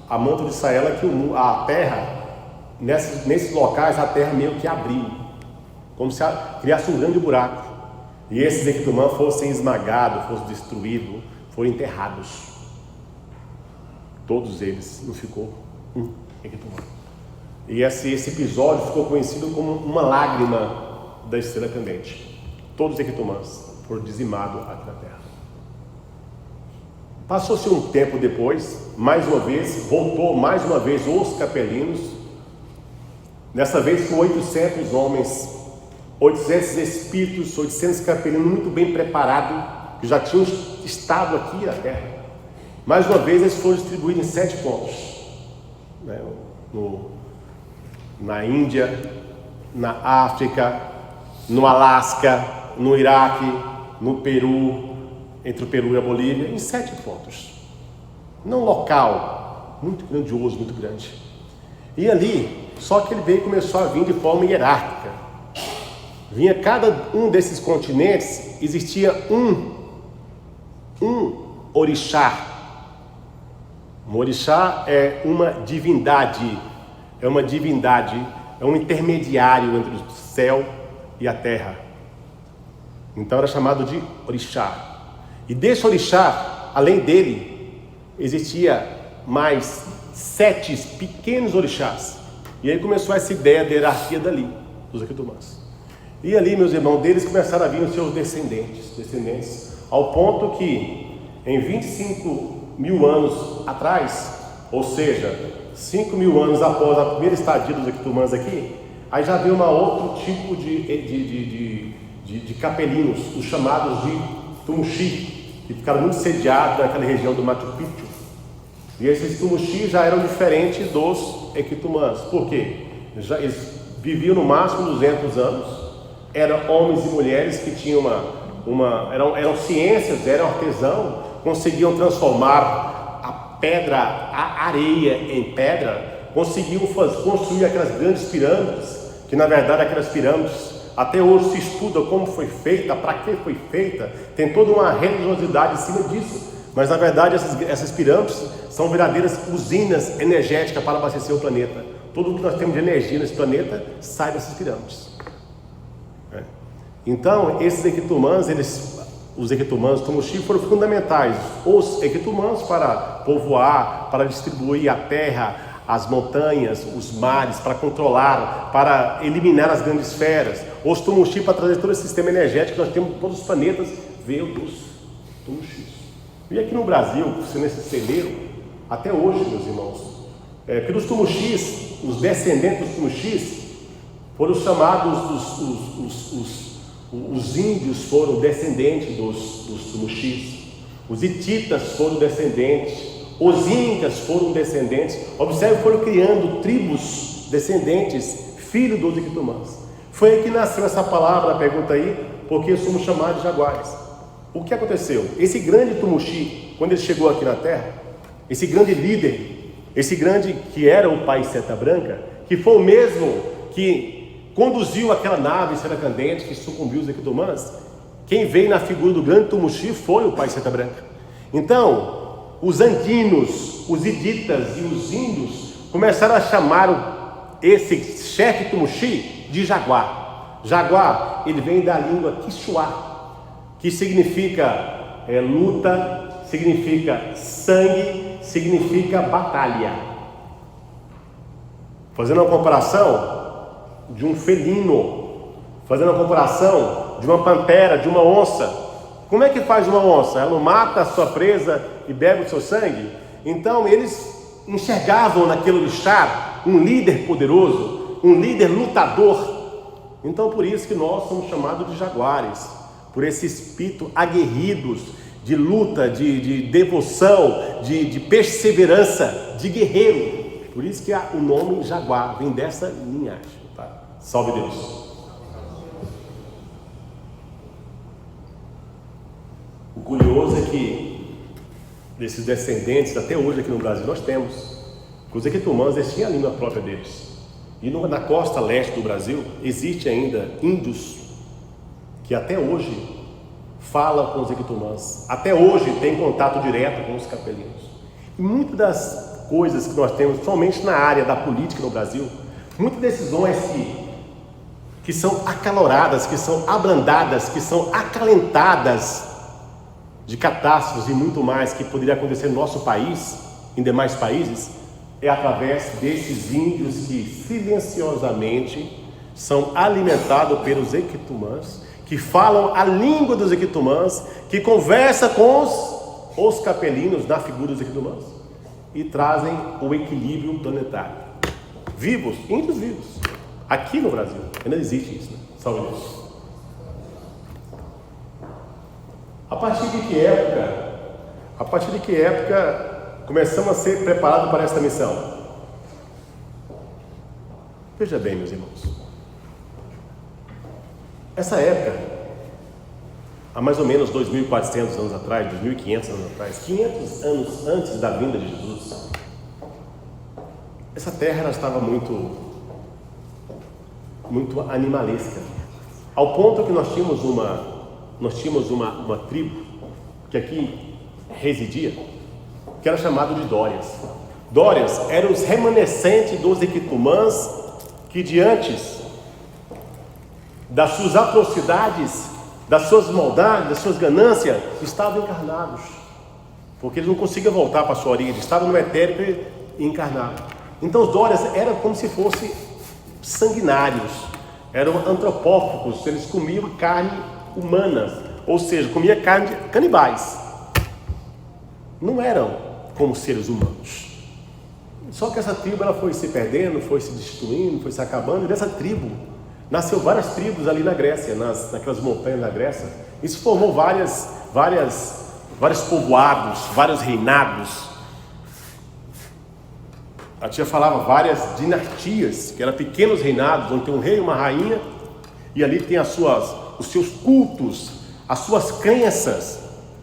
a manto de Saela, que a terra, nesses locais, a terra meio que abriu, como se criasse um grande buraco, e esses equitumãs fossem esmagados, fossem destruídos, foram enterrados. Todos eles, não ficou um equitumã. E esse episódio ficou conhecido como uma lágrima da estrela candente. Todos os equitumãs foram dizimados aqui na Terra. Passou-se um tempo depois, mais uma vez, voltou mais uma vez os capelinos, dessa vez com 800 homens, 800 espíritos, 800 capelinos muito bem preparados, que já tinham estado aqui na Terra. Mais uma vez eles foram distribuídos em 7 pontos, né? Na Índia, na África, no Alasca, no Iraque, no Peru, entre o Peru e a Bolívia, em 7 pontos. Num local muito grandioso, muito grande. E ali, só que ele veio e começou a vir de forma hierárquica. Vinha cada um desses continentes, existia um orixá. Um orixá é uma divindade, é um intermediário entre o céu e a terra. Então era chamado de orixá. E desse orixá, além dele, existia mais 7 pequenos orixás. E aí começou essa ideia da hierarquia dali, dos equitumãs. E ali, meus irmãos, deles começaram a vir os seus descendentes, ao ponto que em 25.000 anos atrás, ou seja, 5.000 anos após a primeira estadia dos equitumãs aqui, aí já veio um outro tipo de capelinos, os chamados de Tumuxi, que ficaram muito sediados naquela região do Machu Picchu. E esses Tumuxi já eram diferentes dos equitumãs. Por quê? Eles viviam no máximo 200 anos, eram homens e mulheres que tinham eram ciências, eram artesãos, conseguiam transformar a areia em pedra, conseguiam construir aquelas grandes pirâmides, que na verdade aquelas pirâmides Até hoje se estuda como foi feita, para que foi feita, tem toda uma religiosidade em cima disso. Mas na verdade essas pirâmides são verdadeiras usinas energéticas para abastecer o planeta. Tudo que nós temos de energia nesse planeta sai dessas pirâmides. Então esses equitumãs, os equitumãs, Tumuxi, foram fundamentais. Os equitumãs para povoar, para distribuir a terra, as montanhas, os mares, para controlar, para eliminar as grandes esferas. Os Tumuxi para trazer todo esse sistema energético que nós temos, todos os planetas veio dos Tumuxis. E aqui no Brasil, sendo esse celeiro, até hoje, meus irmãos, pelos Tumuxis, os descendentes dos Tumuxis, foram chamados os índios foram descendentes dos Tumuxis, os hititas foram descendentes, os incas foram descendentes. Observe, foram criando tribos descendentes, filhos dos equitumãs. Foi aí que nasceu essa palavra, a pergunta aí, porque somos chamados de jaguares. O que aconteceu? Esse grande Tumuxi, quando ele chegou aqui na Terra, esse grande líder, esse grande que era o pai Seta Branca, que foi o mesmo que conduziu aquela nave Estrela Cadente que sucumbiu os equitumãs, quem veio na figura do grande Tumuxi foi o pai Seta Branca. Então, os andinos, os iditas e os índios começaram a chamar esse chefe Tumuxi de jaguar. Jaguar, ele vem da língua Quixuá, que significa luta, significa sangue, significa batalha. Fazendo uma comparação de um felino, fazendo uma comparação de uma pantera, de uma onça. Como é que faz uma onça? Ela não mata a sua presa e bebe o seu sangue? Então eles enxergavam naquele orixá um líder poderoso, um líder lutador. Então por isso que nós somos chamados de jaguares, por esse espírito aguerridos, de luta, de devoção, de perseverança, de guerreiro. Por isso que o nome jaguar vem dessa linhagem. Tá? Salve Deus! O curioso é que desses descendentes, até hoje aqui no Brasil nós temos, os equitumãs, eles tinham a língua própria deles. E na costa leste do Brasil existe ainda índios que até hoje falam com os equitumãs, até hoje tem contato direto com os capelinos. E muitas das coisas que nós temos, somente na área da política no Brasil, muitas decisões que são acaloradas, que são abrandadas, que são acalentadas de catástrofes e muito mais que poderia acontecer no nosso país, em demais países, é através desses índios que silenciosamente são alimentados pelos equitumãs, que falam a língua dos equitumãs, que conversa com os capelinos na figura dos equitumãs e trazem o equilíbrio planetário. Vivos, índios vivos. Aqui no Brasil ainda existe isso, né? Salve Deus. A partir de que época começamos a ser preparados para esta missão? Veja bem, meus irmãos, essa época, há mais ou menos 2.400 anos atrás, 2.500 anos atrás, 500 anos antes da vinda de Jesus, essa terra ela estava muito animalesca, ao ponto que nós tínhamos uma tribo que aqui residia, que era chamada de Dórias. Dórias eram os remanescentes dos equitumãs que, diante das suas atrocidades, das suas maldades, das suas ganâncias, estavam encarnados, porque eles não conseguiam voltar para a sua origem, estavam no etérico e encarnados. Então os Dórias eram como se fossem sanguinários, eram antropófagos, eles comiam carne humanas, ou seja, comia carne de canibais, não eram como seres humanos. Só que essa tribo ela foi se perdendo, foi se destruindo, foi se acabando, e dessa tribo nasceu várias tribos ali na Grécia, naquelas montanhas da Grécia. Isso formou vários povoados, vários reinados. A tia falava várias dinastias, que eram pequenos reinados, onde tem um rei e uma rainha, e ali tem os seus cultos, as suas crenças,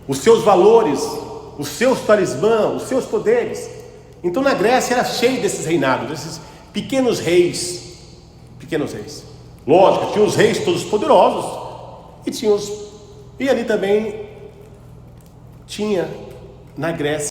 os seus valores, os seus talismãs, os seus poderes. Então na Grécia era cheio desses reinados, desses pequenos reis. Lógico, tinha os reis todos poderosos, e ali também tinha na Grécia